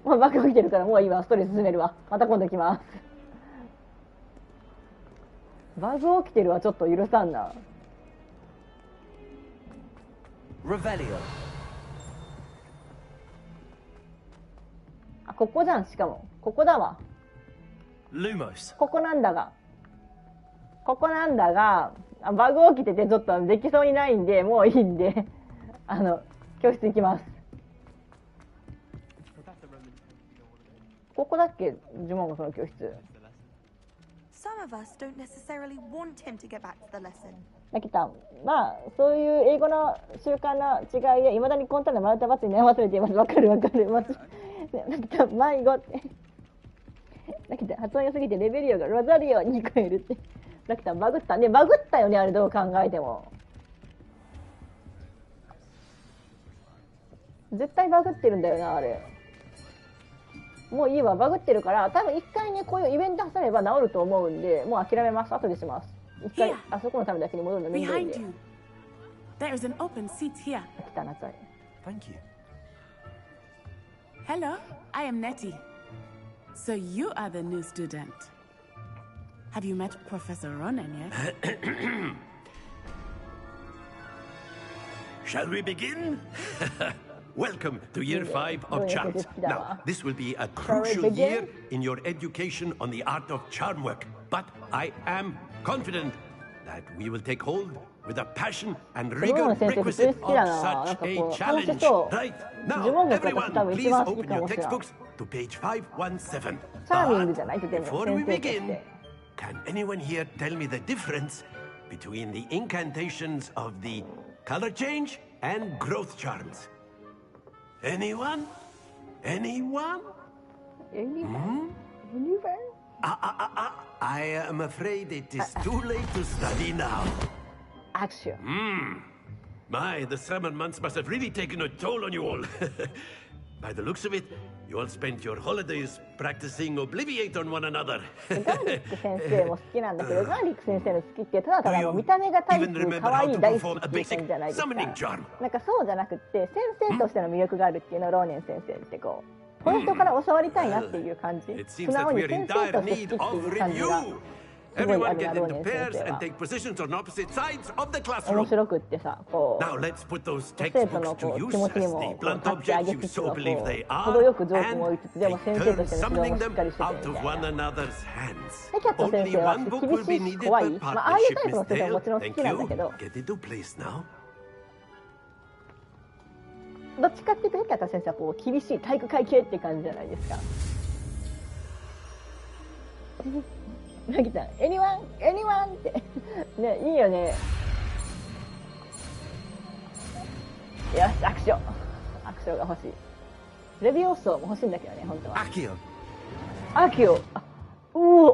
[SPEAKER 2] もうバグ起きてるからもういいわ。ストーリー進めるわ。また今度来ます。バグ起きてるはちょっと許さんな。
[SPEAKER 3] Revelio.
[SPEAKER 2] あ、ここじゃん、しかも。ここだわ。
[SPEAKER 3] Lumos.
[SPEAKER 2] ここなんだが、あバグ起きててちょっとできそうにないんで、もういいんで、教室行きます。ここだっけ、ジュモンゴその教室。
[SPEAKER 7] Some of us don't necessarily want him to get back to the lesson.
[SPEAKER 2] だけど、まあ、そういう英語の習慣の違いで、いまだにコンタナマルタバツに忘れています。わかる。だけど、迷子って。だけど、発音良すぎてレベリオがロザリオに聞こえるって。だけど、バグったね。バグったよね、あれどう考えても。絶対バグってるんだよな、あれ。もういいわ、バグってるから、多分一回ね、こういうイベント挟めば治ると思うんで、もう諦めます。後でします。一回、あそこのためだけに戻るのめんどいんで。
[SPEAKER 10] Behind you. There is an open seat here.
[SPEAKER 2] 来たなさい。
[SPEAKER 3] Thank you.
[SPEAKER 10] Hello, I am Nettie. So you are the new student. Have you met Professor Ronan yet?
[SPEAKER 11] Shall we begin? Welcome to year 5 of charms. Now, this will be a crucial year in your education on the art of charm work. But I am confident that we will take hold with the passion and rigor requisite of such a challenge. Right, now, everyone, please open your textbooks to page 517. But before we begin, can anyone here tell me the difference between the incantations of the color change and growth charms? Anyone? Anyone? I am afraid it is too late to study now.
[SPEAKER 2] Action.
[SPEAKER 11] My, the summer months must have really taken a toll on you all. By the looks of it, you all spent your holidays practicing Obliviate on one another.
[SPEAKER 2] ガーリック先生も好きなんだけど、ガーリック先生の好きってただただもう見た目がタイプ可愛い大好きっていう感じじゃないですか。なんかそうじゃなくって先生としての魅力があるっていうのをローネン先生ってこうこの人から教わりたいなっていう感じ。素直に先生として好きっていう感じが。
[SPEAKER 11] Everyone get into pairs and take positions on opposite sides of the classroom.
[SPEAKER 2] 面白くってさ、こう
[SPEAKER 11] Now let's put those
[SPEAKER 2] 生徒の
[SPEAKER 11] textbooks
[SPEAKER 2] こ
[SPEAKER 11] to
[SPEAKER 2] う
[SPEAKER 11] use
[SPEAKER 2] 気持ちに
[SPEAKER 11] as
[SPEAKER 2] も
[SPEAKER 11] the
[SPEAKER 2] こう
[SPEAKER 11] blunt
[SPEAKER 2] 立ってあげ
[SPEAKER 11] objects
[SPEAKER 2] つ
[SPEAKER 11] you
[SPEAKER 2] つ
[SPEAKER 11] so
[SPEAKER 2] はこ
[SPEAKER 11] believe they
[SPEAKER 2] う
[SPEAKER 11] are,
[SPEAKER 2] 程よくジョークも追い
[SPEAKER 11] and
[SPEAKER 2] つつでも
[SPEAKER 11] take
[SPEAKER 2] 先生と
[SPEAKER 11] turns
[SPEAKER 2] しての指導
[SPEAKER 11] summoning
[SPEAKER 2] もしっかり
[SPEAKER 11] them
[SPEAKER 2] してて
[SPEAKER 11] out
[SPEAKER 2] み
[SPEAKER 11] of
[SPEAKER 2] たい
[SPEAKER 11] one
[SPEAKER 2] な。
[SPEAKER 11] another's hands.
[SPEAKER 2] キャット
[SPEAKER 11] Only
[SPEAKER 2] 先生は
[SPEAKER 11] one book will
[SPEAKER 2] 厳
[SPEAKER 11] be
[SPEAKER 2] しいし
[SPEAKER 11] needed
[SPEAKER 2] 怖い、
[SPEAKER 11] per
[SPEAKER 2] まあああいう
[SPEAKER 11] partnership,
[SPEAKER 2] タイプの
[SPEAKER 11] Miss
[SPEAKER 2] 先生もも
[SPEAKER 11] Dale.
[SPEAKER 2] ちろん好
[SPEAKER 11] Thank
[SPEAKER 2] きなんだ
[SPEAKER 11] you.
[SPEAKER 2] けど、
[SPEAKER 11] Get into place now.
[SPEAKER 2] どっちかっていうとキャット先生はこう厳しい体育会系って感じじゃないですか。なぎたん、anyone ってね、いいよね。よし、アクションが欲しい。レビオーソも欲しいんだけどね、本当は。
[SPEAKER 3] アキオ。
[SPEAKER 2] アキオ。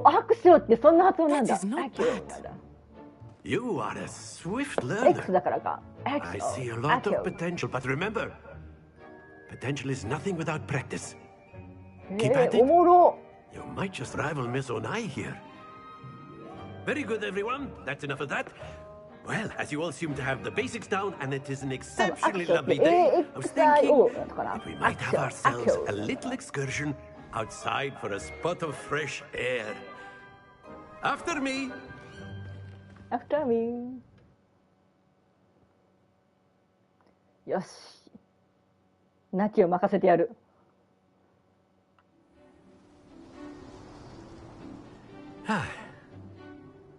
[SPEAKER 2] アクションってそんな発音なんだ。アキオなんだ。
[SPEAKER 11] You are a swift
[SPEAKER 2] X
[SPEAKER 11] learner.
[SPEAKER 2] だからか。
[SPEAKER 11] I see a lot of potential, but remember, potential is nothing without practice. Keep at
[SPEAKER 2] お
[SPEAKER 11] it.
[SPEAKER 2] もろ。
[SPEAKER 11] You might just rival Miss Onai here. Very good, everyone. That's enough of that. Well, as you all seem to have the basics down, and it is an exceptionally lovely day, I was thinking that we might have ourselves a little excursion outside for a spot of fresh air. After me.
[SPEAKER 2] After me. よし。ナキを任せてやる。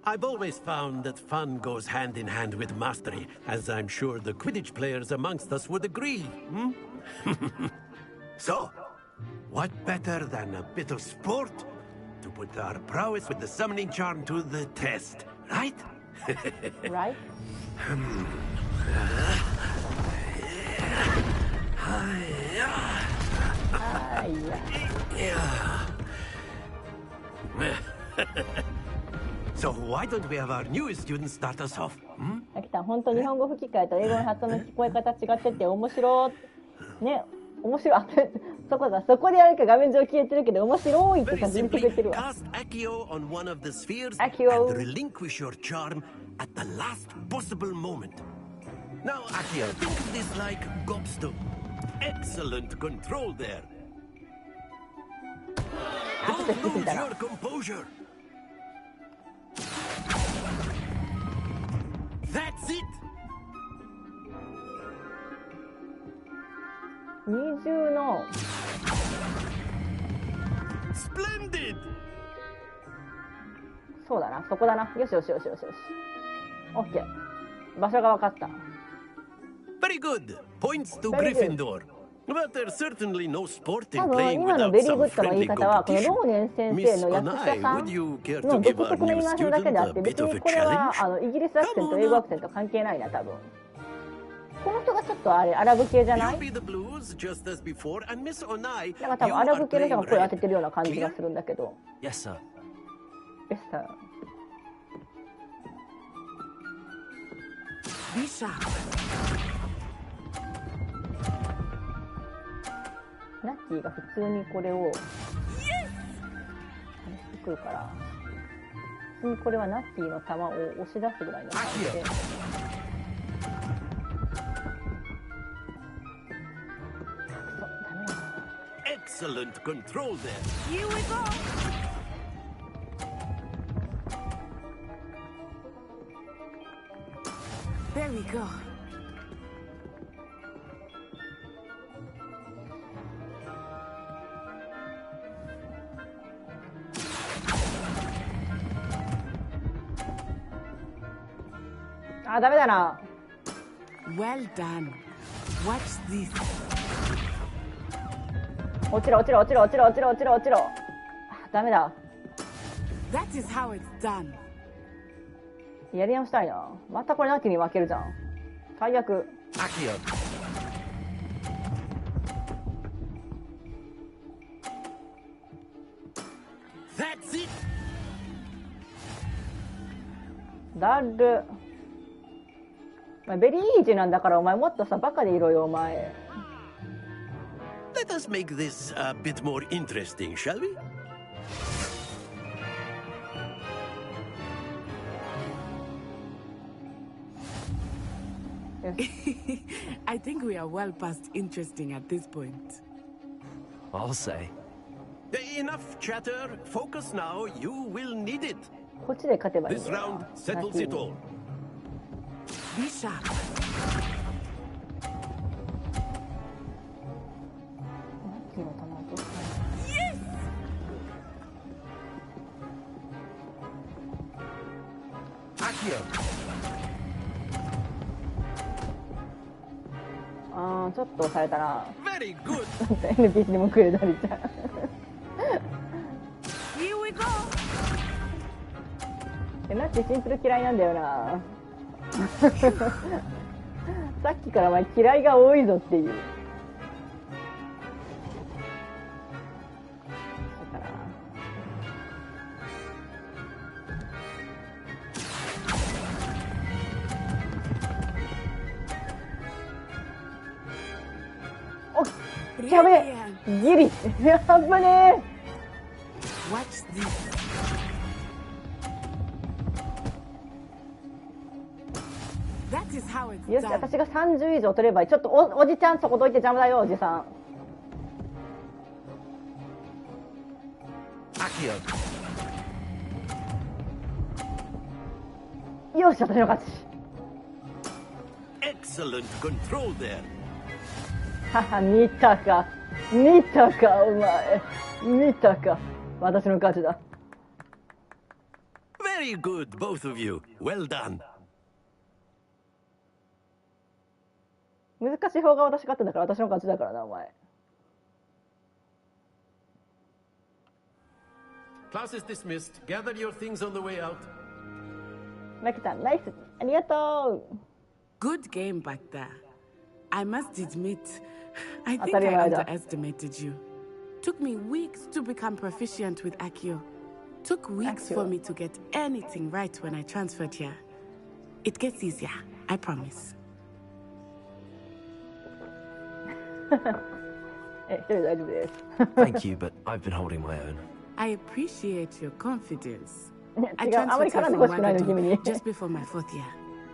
[SPEAKER 11] I've always found that fun goes hand in hand with mastery, as I'm sure the Quidditch players amongst us would agree. So, what better than a bit of sport to put our prowess with the summoning charm to the test, right?
[SPEAKER 2] Right?
[SPEAKER 11] So why don't we have our newest student start us off?
[SPEAKER 2] あきたん、本当日本語吹き替えと英語の発音の聞こえ方違ってて面白い。ね、面白い。そこでやるか画面上消えてるけど面白いって感じで言ってくれてるわ。
[SPEAKER 11] Cast Accio on one of the spheres
[SPEAKER 2] Accio.
[SPEAKER 11] and relinquish your charm at the last possible moment. Now, Accio, think of this like gobstone. Excellent control there. Don't lose your composure. That's it.
[SPEAKER 2] 二重の
[SPEAKER 11] Splendid.
[SPEAKER 2] そうだな、そこだな。よしよしよしよしよし。オッケー。場所が分かった。
[SPEAKER 11] Very good. Points to
[SPEAKER 2] Very good.
[SPEAKER 11] Gryffindor. But there's certainly no sport
[SPEAKER 2] 多
[SPEAKER 11] in
[SPEAKER 2] 分
[SPEAKER 11] playing
[SPEAKER 2] 今の
[SPEAKER 11] without
[SPEAKER 2] ベリーグ
[SPEAKER 11] some
[SPEAKER 2] ッドの言い
[SPEAKER 11] friendly
[SPEAKER 2] 方はこの
[SPEAKER 11] competition.
[SPEAKER 2] ローネン先
[SPEAKER 11] Miss
[SPEAKER 2] 生の役者
[SPEAKER 11] Onai,
[SPEAKER 2] さ
[SPEAKER 11] would you care
[SPEAKER 2] ん
[SPEAKER 11] to
[SPEAKER 2] の
[SPEAKER 11] give
[SPEAKER 2] 独
[SPEAKER 11] our
[SPEAKER 2] 特の言
[SPEAKER 11] new
[SPEAKER 2] い回しなだけであっ
[SPEAKER 11] student
[SPEAKER 2] て
[SPEAKER 11] a
[SPEAKER 2] 別
[SPEAKER 11] bit of
[SPEAKER 2] に
[SPEAKER 11] a
[SPEAKER 2] これは
[SPEAKER 11] challenge?
[SPEAKER 2] イギリスアクセント英語アクセント関係ないな多分。この人がちょっとあれアラブ系じゃない？
[SPEAKER 11] You'll be the blues just as before, and Miss Onai,
[SPEAKER 2] なんか多
[SPEAKER 11] you
[SPEAKER 2] 分アラ
[SPEAKER 11] are
[SPEAKER 2] ブ系の人
[SPEAKER 11] playing
[SPEAKER 2] が声当て
[SPEAKER 11] red.
[SPEAKER 2] てるような感じが
[SPEAKER 11] Clear?
[SPEAKER 2] するんだけど。
[SPEAKER 3] Yes, sir.
[SPEAKER 2] ベスター。
[SPEAKER 10] Be sharp.
[SPEAKER 2] ナッティが普通にこれをしてくるから普通にこれはナッティの球を押し出すぐらいの感じで。
[SPEAKER 11] Excellent control there.
[SPEAKER 10] Here we go. There we go.
[SPEAKER 2] Ah, ダメだな。
[SPEAKER 10] Well done. Watch this.
[SPEAKER 2] 落ちろ落ちろ落ちろ落ちろ落ちろ落ちろ落ちろ。あ、ダメだ。
[SPEAKER 10] That is how it's done.
[SPEAKER 2] やり直したいな。またこれナッティに負けるじゃん。最悪。
[SPEAKER 11] Accio. That's it.
[SPEAKER 2] だる。お前ベリーイージーなんだからお前もっとさバカでいろよお前。
[SPEAKER 11] Let us make this a bit more interesting, shall we?
[SPEAKER 10] I think we are well past interesting at this point.
[SPEAKER 3] I'll say.
[SPEAKER 11] Enough chatter. Focus now. You will need it.
[SPEAKER 2] こっちで勝てばいいん
[SPEAKER 11] This
[SPEAKER 2] だよ
[SPEAKER 11] round
[SPEAKER 2] な。
[SPEAKER 11] settles it all.
[SPEAKER 10] Be sharp.
[SPEAKER 2] ナッティの球を落としたい。
[SPEAKER 11] Accio.
[SPEAKER 2] あーちょっと押されたな。
[SPEAKER 11] Very good.
[SPEAKER 2] NPC にもくれたりちゃん。
[SPEAKER 10] Here we go.
[SPEAKER 2] ナッティシンプル嫌いなんだよな。さっきからお前嫌いが多いぞっていう。だから。おっ、やべえ、ギリ、やっばね
[SPEAKER 10] Watch this. That is how it's
[SPEAKER 2] ー。よし、
[SPEAKER 10] done.
[SPEAKER 2] 私が30以上取ればいい。ちょっとおじちゃんそこどいて邪魔だよ、おじさん。
[SPEAKER 11] Accio.
[SPEAKER 2] よし、私の勝ち。
[SPEAKER 11] Excellent control there.
[SPEAKER 2] はは、見たか。見たか、お前。見たか。私の勝ちだ。
[SPEAKER 11] Very good, both of you. Well done.
[SPEAKER 2] 難しい方が私勝ったんだから私の勝ちだからな、お前。
[SPEAKER 11] class is dismissed. Gather your things on the way out.
[SPEAKER 2] マキさん、ナイス。ありがとう。
[SPEAKER 10] Good game back there. I must admit, I think I
[SPEAKER 2] 当たり前だ。
[SPEAKER 10] underestimated you. Took me weeks to become proficient with Accio. Took weeks for me to get anything right when I transferred here. It gets easier, I promise.
[SPEAKER 2] 一人大丈夫です。
[SPEAKER 3] Thank you, but I've been holding my own.
[SPEAKER 10] I appreciate your confidence.
[SPEAKER 2] 違う、あまり
[SPEAKER 10] I transferred
[SPEAKER 2] 絡んで
[SPEAKER 10] here
[SPEAKER 2] ほ
[SPEAKER 10] from
[SPEAKER 2] しくないの、君に
[SPEAKER 10] Wagadu。just before my 4th year.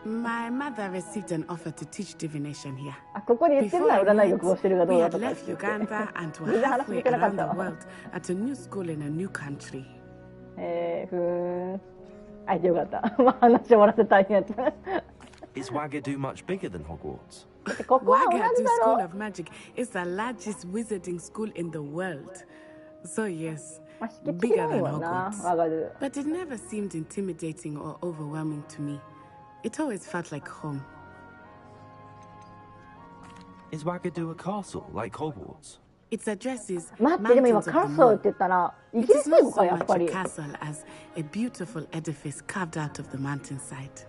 [SPEAKER 10] My mother received an offer to teach divination here.
[SPEAKER 2] あ、ここで言ってる
[SPEAKER 10] Before
[SPEAKER 2] な
[SPEAKER 10] I
[SPEAKER 2] ら占い
[SPEAKER 10] left,
[SPEAKER 2] 学をしてるかどう
[SPEAKER 10] we
[SPEAKER 2] だ
[SPEAKER 10] had
[SPEAKER 2] とかって
[SPEAKER 10] left
[SPEAKER 2] 言って
[SPEAKER 10] Uganda and
[SPEAKER 2] 全
[SPEAKER 10] were
[SPEAKER 2] 然話
[SPEAKER 10] halfway
[SPEAKER 2] 聞けなかっ
[SPEAKER 10] around
[SPEAKER 2] た
[SPEAKER 10] the
[SPEAKER 2] わ。
[SPEAKER 10] world at a new school in a new country.
[SPEAKER 2] ふーん。あ、よかった。まあ話終わらせたいやつ。
[SPEAKER 3] Is Wagadu much bigger than Hogwarts?
[SPEAKER 2] ここは同じ
[SPEAKER 10] Wagadu
[SPEAKER 2] だ
[SPEAKER 10] School
[SPEAKER 2] ろ。
[SPEAKER 10] of Magic is the largest wizarding school in the world. So yes,
[SPEAKER 2] まあ、敷地
[SPEAKER 10] bigger
[SPEAKER 2] 広い
[SPEAKER 10] than
[SPEAKER 2] もんな、
[SPEAKER 10] Hogwarts.
[SPEAKER 2] わかる。
[SPEAKER 10] But it never seemed intimidating or overwhelming to me. It always felt like home.
[SPEAKER 3] Is Wagadu a castle like Hogwarts?
[SPEAKER 10] Its addresses
[SPEAKER 2] 待って、でも今
[SPEAKER 10] mountains
[SPEAKER 2] カ
[SPEAKER 10] of
[SPEAKER 2] ッ
[SPEAKER 10] the
[SPEAKER 2] ソルっ
[SPEAKER 10] moon.
[SPEAKER 2] て言ったら、イ
[SPEAKER 10] It
[SPEAKER 2] ギリ
[SPEAKER 10] is
[SPEAKER 2] ス英
[SPEAKER 10] not
[SPEAKER 2] 語か、
[SPEAKER 10] so
[SPEAKER 2] やっ
[SPEAKER 10] much
[SPEAKER 2] ぱ
[SPEAKER 10] a
[SPEAKER 2] り。
[SPEAKER 10] castle as a beautiful edifice carved out of the mountainside.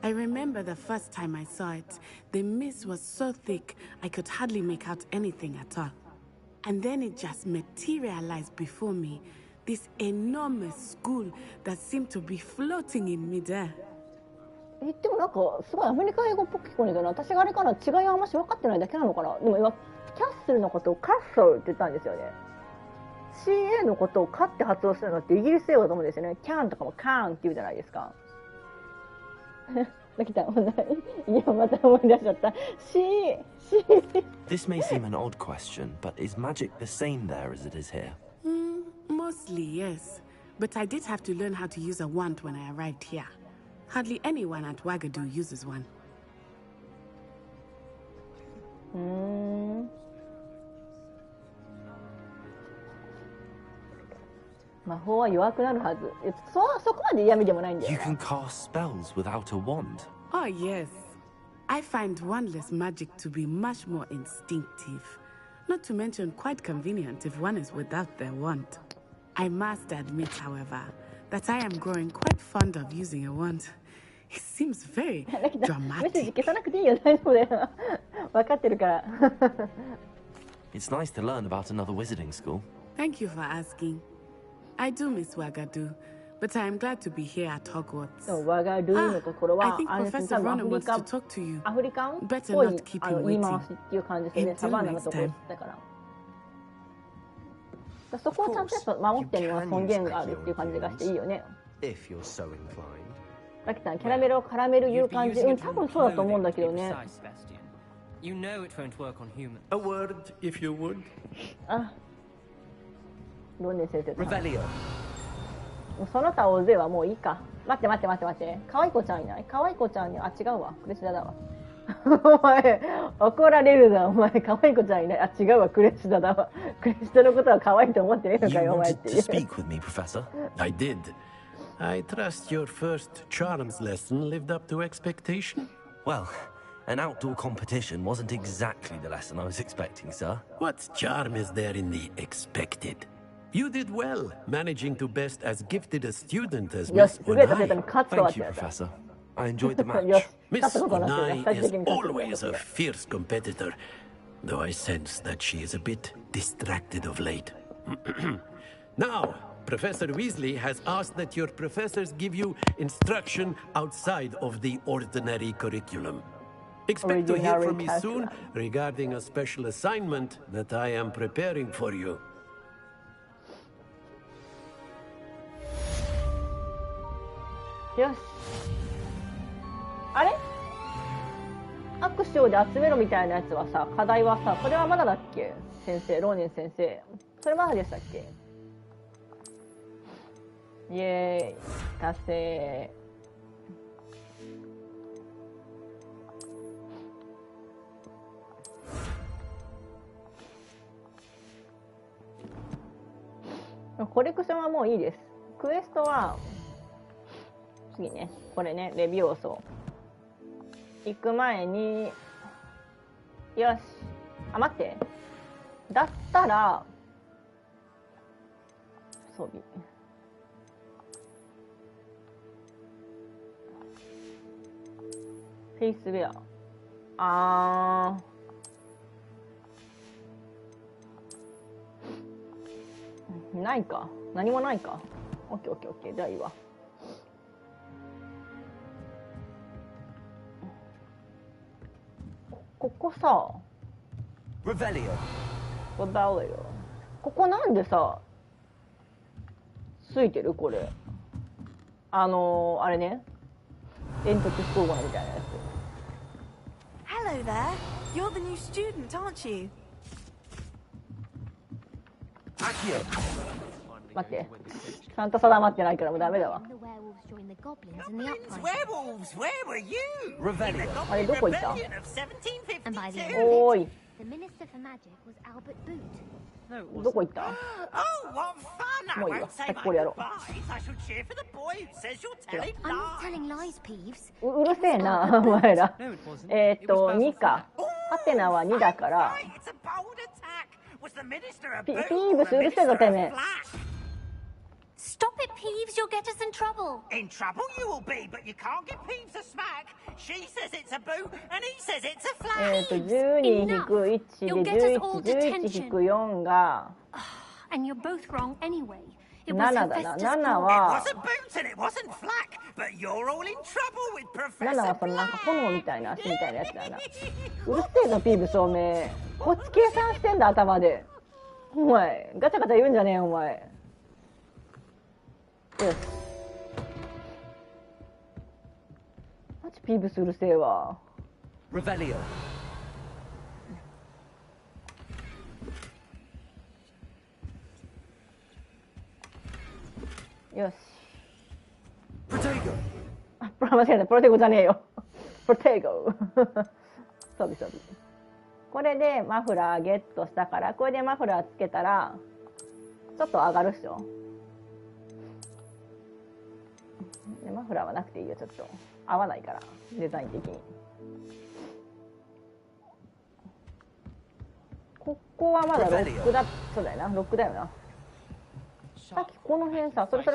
[SPEAKER 10] I remember the first time I saw it, the mist was so thick I could hardly make out anything at all. And then it just materialized before me, this enormous school that seemed to be floating in midair.
[SPEAKER 2] 言ってもなんかすごいアメリカ英語っぽく聞こえるけど、私があれかな、違いはあんまし分かってないだけなのかな。でも今キャッスルのことをカッソルって言ったんですよね。CA のことをカって発音するのってイギリス英語だと思うんですよね。キャンとかもカーンって言うじゃないですか。来た、いやまた思い出しちゃった。
[SPEAKER 3] This may seem an odd question, but is magic the same there as it is here?
[SPEAKER 10] Mostly, yes. But I did have to learn how to use a wand when I arrived here. Hardly anyone at Wagadu uses one.
[SPEAKER 2] 魔法は弱くなるはず。そこまで嫌味でもないんだよ
[SPEAKER 3] You
[SPEAKER 2] な。
[SPEAKER 3] can cast spells without a wand.
[SPEAKER 10] Oh, yes. I find wandless magic to be much more instinctive. Not to mention quite convenient if one is without their wand. I must admit, however, that I am growing quite fond of using a wand. It seems very
[SPEAKER 2] メッセージ
[SPEAKER 10] dramatic.
[SPEAKER 2] 消さなくていいよ、大丈夫だよ。分かってるから。
[SPEAKER 3] It's nice to learn about another wizarding school.
[SPEAKER 10] Thank you for asking. I do miss Wagadu, but I am glad to be here at Hogwarts.
[SPEAKER 2] ワガルーのところ
[SPEAKER 10] I
[SPEAKER 2] は、
[SPEAKER 10] think
[SPEAKER 2] あの
[SPEAKER 10] Professor
[SPEAKER 2] 多分
[SPEAKER 10] Ronan wants to talk to you.
[SPEAKER 2] アフリカンっ
[SPEAKER 10] Better
[SPEAKER 2] ぽい
[SPEAKER 10] not keep him
[SPEAKER 2] 言い回
[SPEAKER 10] waiting.
[SPEAKER 2] しっていう感じですね。
[SPEAKER 10] Until
[SPEAKER 2] サバンナのところ
[SPEAKER 10] next time.
[SPEAKER 2] だから。そこをちゃんとやっぱ守ってるのは尊厳があるっていう感じがしていいよね。
[SPEAKER 9] If you're so inclined.
[SPEAKER 2] ラキさん、キャラメルを絡める言う感じ、うん、多分そうだと思うんだけどね。
[SPEAKER 12] You know it won't work on humans.
[SPEAKER 11] A word, if you would.
[SPEAKER 2] あ、ロンネ先生。
[SPEAKER 9] Revelio.
[SPEAKER 2] その他大勢はもういいか。待って。可愛い子ちゃんいない？可愛い子ちゃんに、あ、違うわ。クレシダだわ。お前、怒られるな。お前、可愛い子ちゃんいない。あ、違うわ。クレシダだわ。クレシダのことは可愛いと思ってねえのか
[SPEAKER 3] You
[SPEAKER 2] よ、お前っ
[SPEAKER 3] wanted
[SPEAKER 2] て
[SPEAKER 3] to
[SPEAKER 2] いう。
[SPEAKER 3] speak with me, Professor.
[SPEAKER 11] I did. I trust your first charms lesson lived up to expectation.
[SPEAKER 3] Well, an outdoor competition wasn't exactly the lesson I was expecting, sir.
[SPEAKER 11] What charm is there in the expected? You did well, managing to best as gifted a student as
[SPEAKER 2] よし、
[SPEAKER 11] Miss
[SPEAKER 2] すべて生徒
[SPEAKER 11] Onai.
[SPEAKER 2] に勝つとは
[SPEAKER 3] Thank
[SPEAKER 2] って
[SPEAKER 3] you,
[SPEAKER 2] やつ。
[SPEAKER 3] Professor. I enjoyed the
[SPEAKER 2] よし
[SPEAKER 3] match.、
[SPEAKER 2] 勝
[SPEAKER 11] Miss
[SPEAKER 2] ったことになってる
[SPEAKER 11] Onai
[SPEAKER 2] 最終
[SPEAKER 11] is
[SPEAKER 2] 的に勝つ
[SPEAKER 11] always a fierce competitor, though I sense that she is a bit distracted of late. Now, Professor Weasley has asked that your professors give you instruction outside of the ordinary curriculum. Expect to hear from me soon regarding a special assignment that I am preparing for you.
[SPEAKER 2] よし。あれ？握手をで集めろみたいなやつはさ、課題はさ、それはまだだっけ？先生、ローニン先生。それまだでしたっけ？イエーイ、達成。コレクションはもういいです。クエストは次ね、これね、レビューを行く前に、よし、あ、待って、だったら装備フェイスウェア。ないか。何もないか。オッケーオッケーオッケー。じゃあいいわ。ここさ。
[SPEAKER 3] レベリオ。
[SPEAKER 2] ここなんでさ、ついてるこれ。あれね。煙突飛行後みたいなやつ。
[SPEAKER 7] Hello there. You're the new student, aren't you?
[SPEAKER 2] 待って。ちゃんと定まってないからもうダメだわ。あれどこ行った？おーい。どこ行った？もういいわ。さっきこれやろう。うるせえな、お前ら。2か。ハテナは2だから。ピーブスうるせえぞ、てめえ。
[SPEAKER 9] Stop it, Peeves! You'll get us in trouble.
[SPEAKER 13] In trouble you will be, but you can't give Peeves a smack. She says it's a boo, and he says it's a flat.
[SPEAKER 2] 12-1で11-4が
[SPEAKER 9] And you're both wrong anyway.
[SPEAKER 2] 7だな。7は
[SPEAKER 13] It wasn't boot and it wasn't flack, but you're all in trouble with
[SPEAKER 2] 7
[SPEAKER 13] Professor
[SPEAKER 2] はそのなんか炎みたいな足みたいなやつだな。うるせえぞ、ピーブスおめえ。こっち計算してんだ、頭で。お前、ガチャガチャ言うんじゃねえよ、お前。よし。マジピーブスうるせえわ。
[SPEAKER 3] レベリ
[SPEAKER 2] オ。よし。
[SPEAKER 3] プロテゴ。
[SPEAKER 2] あ、間違えた。プロテゴじゃねえよ。プロテゴ。そうびそうび。これでマフラーゲットしたから、これでマフラーつけたら、ちょっと上がるっしょ。マフラーはなくていいよ、ちょっと。合わないから、デザイン的に。ここはまだロックだ、そうだよな、ロックだよな。さっきこの辺さ、それ、君。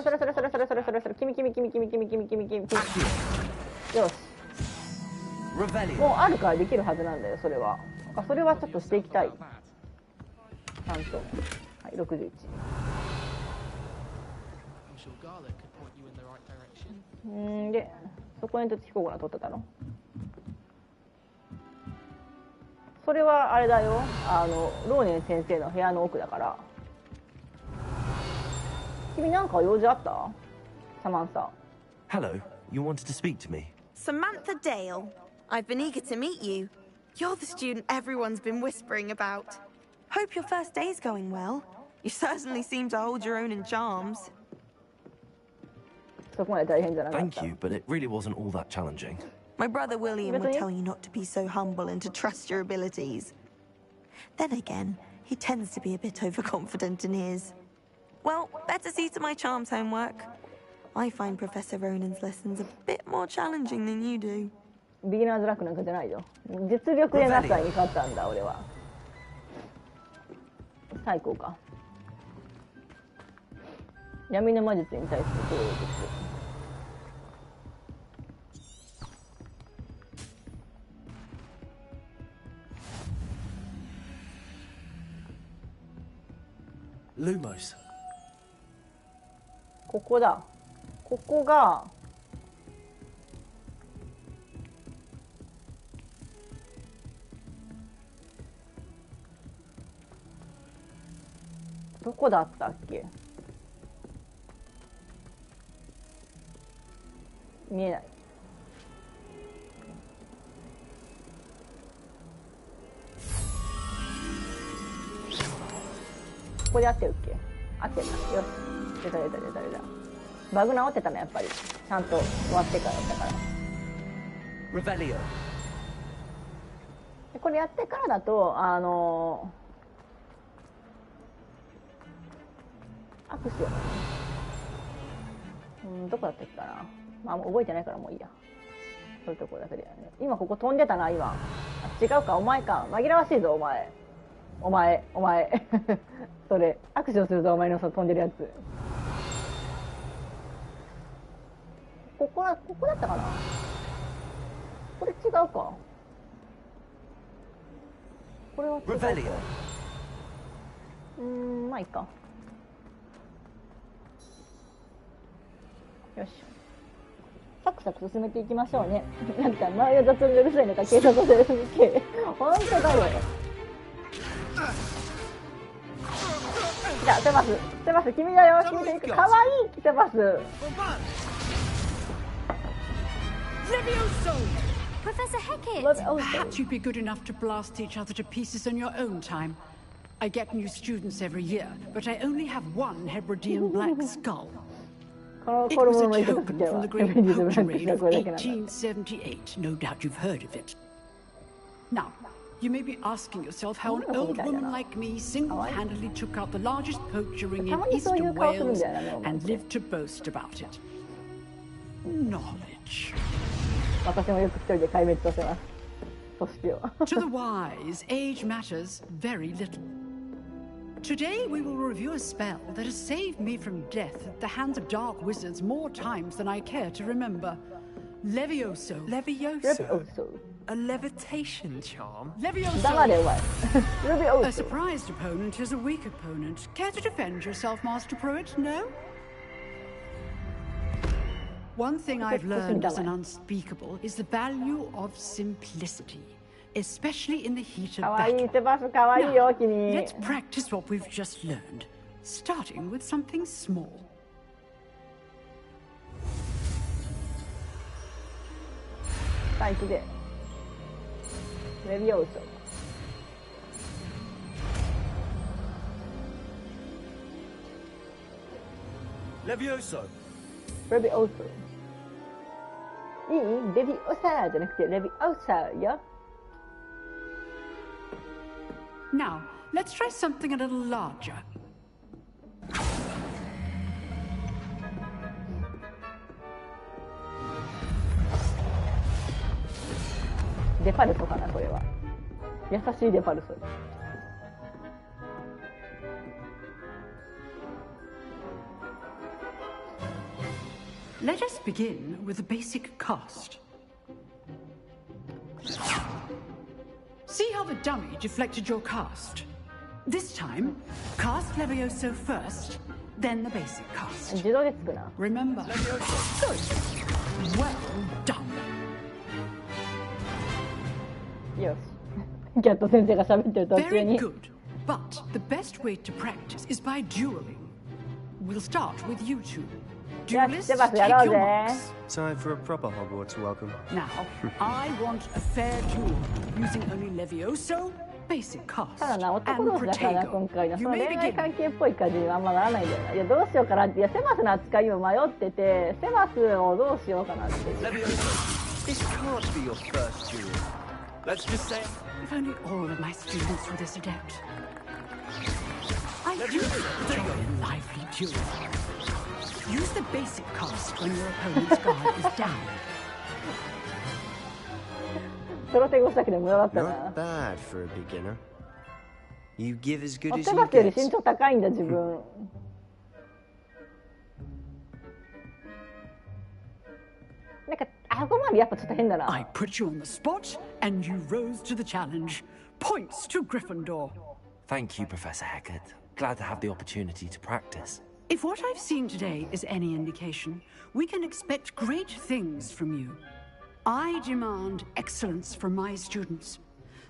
[SPEAKER 2] よし。もうあるからできるはずなんだよ、それは。それはちょっとしていきたい。ちゃんと。はい、61。で、そこに煙突飛行が取ってたの。それはあれだよ。ローネン先生の部屋の奥だから。君なんか用事あった？サマンサ。
[SPEAKER 3] Hello, you wanted to speak to me?
[SPEAKER 7] Samantha Dale. I've been eager to meet you. You're the student everyone's been whispering about. Hope your first day's going well. You certainly seem to hold your own in charms.
[SPEAKER 3] Thank you, but it really wasn't all that challenging.
[SPEAKER 7] My brother William would tell you not to be so humble and to trust your abilities. Then again, he tends to be a bit overconfident in his. Well, better see to my charms homework. I find Professor Ronan's lessons a bit more challenging than you do.
[SPEAKER 2] ビギナーズラックなんかじゃないよ。実力で中に勝ったんだ、俺は。最高か。闇の魔術に対する攻撃。
[SPEAKER 3] Lumos.
[SPEAKER 2] ここだ。ここがどこだったっけ？見えない。ここで合ってるっけ？合ってるな。よし。出た。バグ直ってたね、やっぱり。ちゃんと終わってからだったから。
[SPEAKER 3] レベリオ。
[SPEAKER 2] これやってからだと、アクション。どこだったっけかな。まあ、もう覚えてないからもういいや。そういうところだけで、ね。今ここ飛んでたな、今。違うか、お前か。紛らわしいぞ、お前。お前。それ、アクションするぞ、お前のその飛んでるやつ。ここだったかな。ここれ違うか。これは違うか。まあいいか。よし。サクサク進めていきましょうね。なんか周りが雑にうるさいのか警察のせいで本当だよ。じゃあセバス君だよ。君かわいいセバス。
[SPEAKER 9] Professor Hecat!
[SPEAKER 14] Perhaps you'd be good enough to blast each other to pieces on your own time. I get new students every year, but I only have one Hebridean black skull. It was a token from the Great Poacher Raid of 1878. No doubt you've heard of it. Now, you may be asking yourself how an old woman like me single-handedly took out the largest poacher ring in eastern Wales and lived to boast about it. Knowledge. To the wise, age matters very little. Today we will review a spell that has saved me from death at the hands of dark wizards more times than I care to remember. Levioso.
[SPEAKER 12] Levioso? A levitation charm?
[SPEAKER 14] Levioso! A surprised opponent is a weak opponent. Care to defend yourself, Master Pruitt? No? One thing I've learned as an unspeakable is the value of simplicity. Especially in the heat of battle. Now, let's practice what we've just learned, starting with something small.
[SPEAKER 3] Levioso.
[SPEAKER 2] Levioso. いい？レビオサじゃなくてレビオサよ。
[SPEAKER 14] Now, let's try something a little larger.
[SPEAKER 2] Default かなこれは。優しいデファルト。
[SPEAKER 14] Let us begin with the basic cast. See how the dummy deflected your cast? This time, cast Levioso first, then the basic cast. Remember. Good. Well done.
[SPEAKER 2] Yes.
[SPEAKER 14] Very good. But the best way to practice is by dueling. We'll start with you two. Duelists, take your marks.
[SPEAKER 15] Time for a proper Hogwarts welcome.
[SPEAKER 14] Now, I want a fair duel, using only Levioso, basic cast,
[SPEAKER 2] ただな、男
[SPEAKER 14] and
[SPEAKER 2] 同士だからな、
[SPEAKER 14] Protego.
[SPEAKER 2] 今回の。そ
[SPEAKER 14] You
[SPEAKER 2] の
[SPEAKER 14] may
[SPEAKER 2] 恋愛
[SPEAKER 14] begin.
[SPEAKER 2] 関係っぽい感じにあんまならないんだよな。いや、どうしようかなって。いや、セバスの扱い今迷ってて、セバスをどうしようかなって。
[SPEAKER 15] This can't be your first duel. Let's just say...
[SPEAKER 14] If only all of my students were this adept. I do enjoy a lively duel. Use the basic cast when your opponent's guard is down.
[SPEAKER 2] プロテゴしたけど無駄だったな。
[SPEAKER 15] Not bad for a beginner. You give as good as
[SPEAKER 2] セ
[SPEAKER 15] you
[SPEAKER 2] バスより
[SPEAKER 15] get.
[SPEAKER 2] 身長高いんだ、自分。なんか、あごまでやっぱちょっと変だな。
[SPEAKER 14] I put you on the spot, and you rose to the challenge. Points to Gryffindor.
[SPEAKER 3] Thank you, Professor Hecat. Glad to have the opportunity to practice.
[SPEAKER 14] If what I've seen today is any indication, we can expect great things from you. I demand excellence from my students.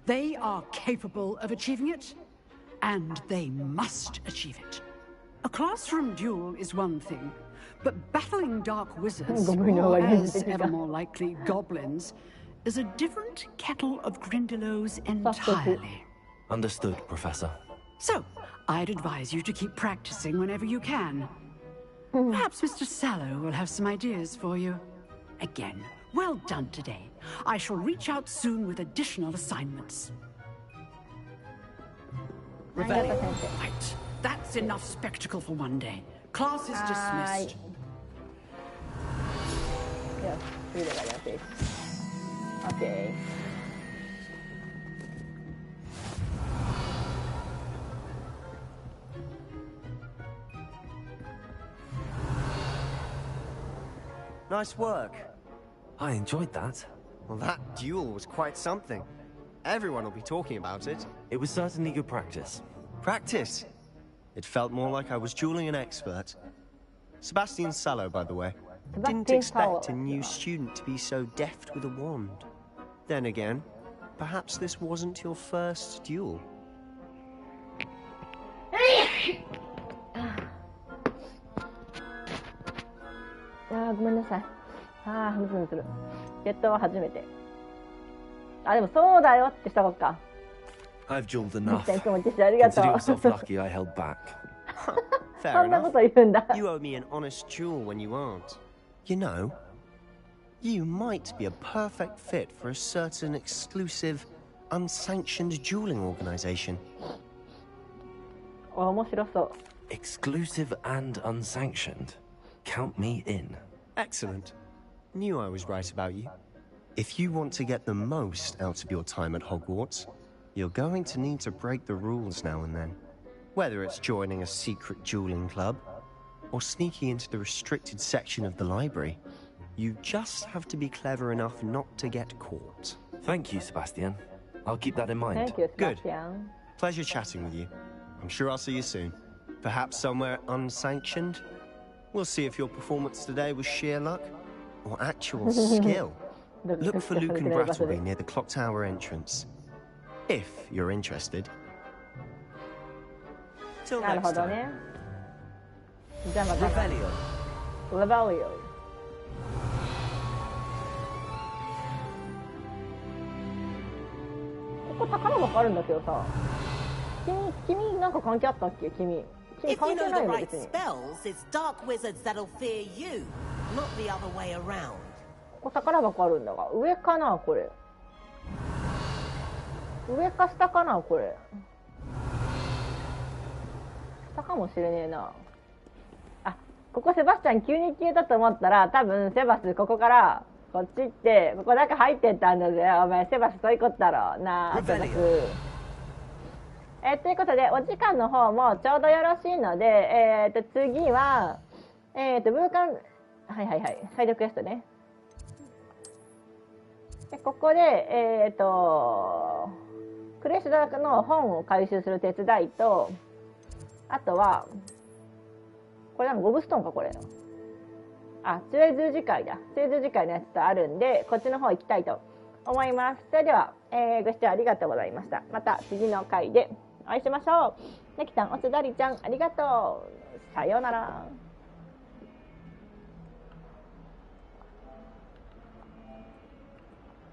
[SPEAKER 14] They are capable of achieving it, and they must achieve it. A classroom duel is one thing, but battling dark wizards, or as ever more likely, goblins, is a different kettle of Grindylows entirely.
[SPEAKER 3] Understood, Professor.
[SPEAKER 14] So, I'd advise you to keep practicing whenever you can. Perhaps Mr. Sallow will have some ideas for you. Again, well done today. I shall reach out soon with additional assignments. Right, that's enough spectacle for one day. Class is dismissed.
[SPEAKER 2] Yeah, okay.
[SPEAKER 15] Nice work.
[SPEAKER 3] I enjoyed that.
[SPEAKER 16] Well, that duel was quite something. Everyone will be talking about it.
[SPEAKER 3] It was certainly good practice.
[SPEAKER 16] Practice? It felt more like I was dueling an expert. Sebastian Sallow, by the way. Didn't expect a new student to be so deft with a wand. Then again, perhaps this wasn't your first duel.
[SPEAKER 2] ごめんなさい。ムズムズする。決闘は初めて。でもそうだよってしたことか。
[SPEAKER 3] I've dueled enough.
[SPEAKER 2] いつもティッシュありがとう。
[SPEAKER 3] Consider yourself lucky I held back.
[SPEAKER 16] Fair
[SPEAKER 2] そんなこ
[SPEAKER 16] enough.
[SPEAKER 2] と言うんだ。
[SPEAKER 16] You owe me an honest duel when you aren't. You know, you might be a perfect fit for a certain exclusive, unsanctioned dueling organization.
[SPEAKER 2] 面白そう。
[SPEAKER 3] Exclusive and unsanctioned. Count me in.
[SPEAKER 16] Excellent. Knew I was right about you. If you want to get the most out of your time at Hogwarts, you're going to need to break the rules now and then. Whether it's joining a secret dueling club, or sneaking into the restricted section of the library, you just have to be clever enough not to get caught.
[SPEAKER 3] Thank you, Sebastian. I'll keep that in mind.
[SPEAKER 2] Thank you,
[SPEAKER 16] Good.
[SPEAKER 2] Sebastian.
[SPEAKER 16] Pleasure chatting with you. I'm sure I'll see you soon. Perhaps somewhere unsanctioned? We'll see if your performance today was sheer luck or actual skill. Look for Lucan Brattleby near the clock tower entrance. If you're interested. Till
[SPEAKER 2] なる
[SPEAKER 16] next
[SPEAKER 2] ほど
[SPEAKER 16] time.
[SPEAKER 2] ね。じゃあまた。レベリオ。ここ宝箱あるんだけどさ。君なんか関係あったっけ？君
[SPEAKER 17] If you
[SPEAKER 2] 関係
[SPEAKER 17] know
[SPEAKER 2] ない
[SPEAKER 17] the
[SPEAKER 2] よ
[SPEAKER 17] right
[SPEAKER 2] 別に。
[SPEAKER 17] spells, it's dark wizards that'll fear you, not the other way around.
[SPEAKER 2] ここ宝箱あるんだが、上かなこれ。上か下かなこれ。下かもしれねえな。ここセバスチャン急に消えたと思ったら、多分セバスここからこっち行ってここ中入ってったんだぜ。お前セバスそういうことだろうなセバス。ということでお時間の方もちょうどよろしいので、次はブーカンサイドクエストね。でここでクレシダの本を回収する手伝いと、あとはこれなんかゴブストーンかこれ。ツエズ次回だ。ツエズ次回のやつとあるんで、こっちの方行きたいと思います。それでは、ご視聴ありがとうございました。また次の回でお会いしましょう。ネキさん、おつだりちゃん、ありがとう。さようなら。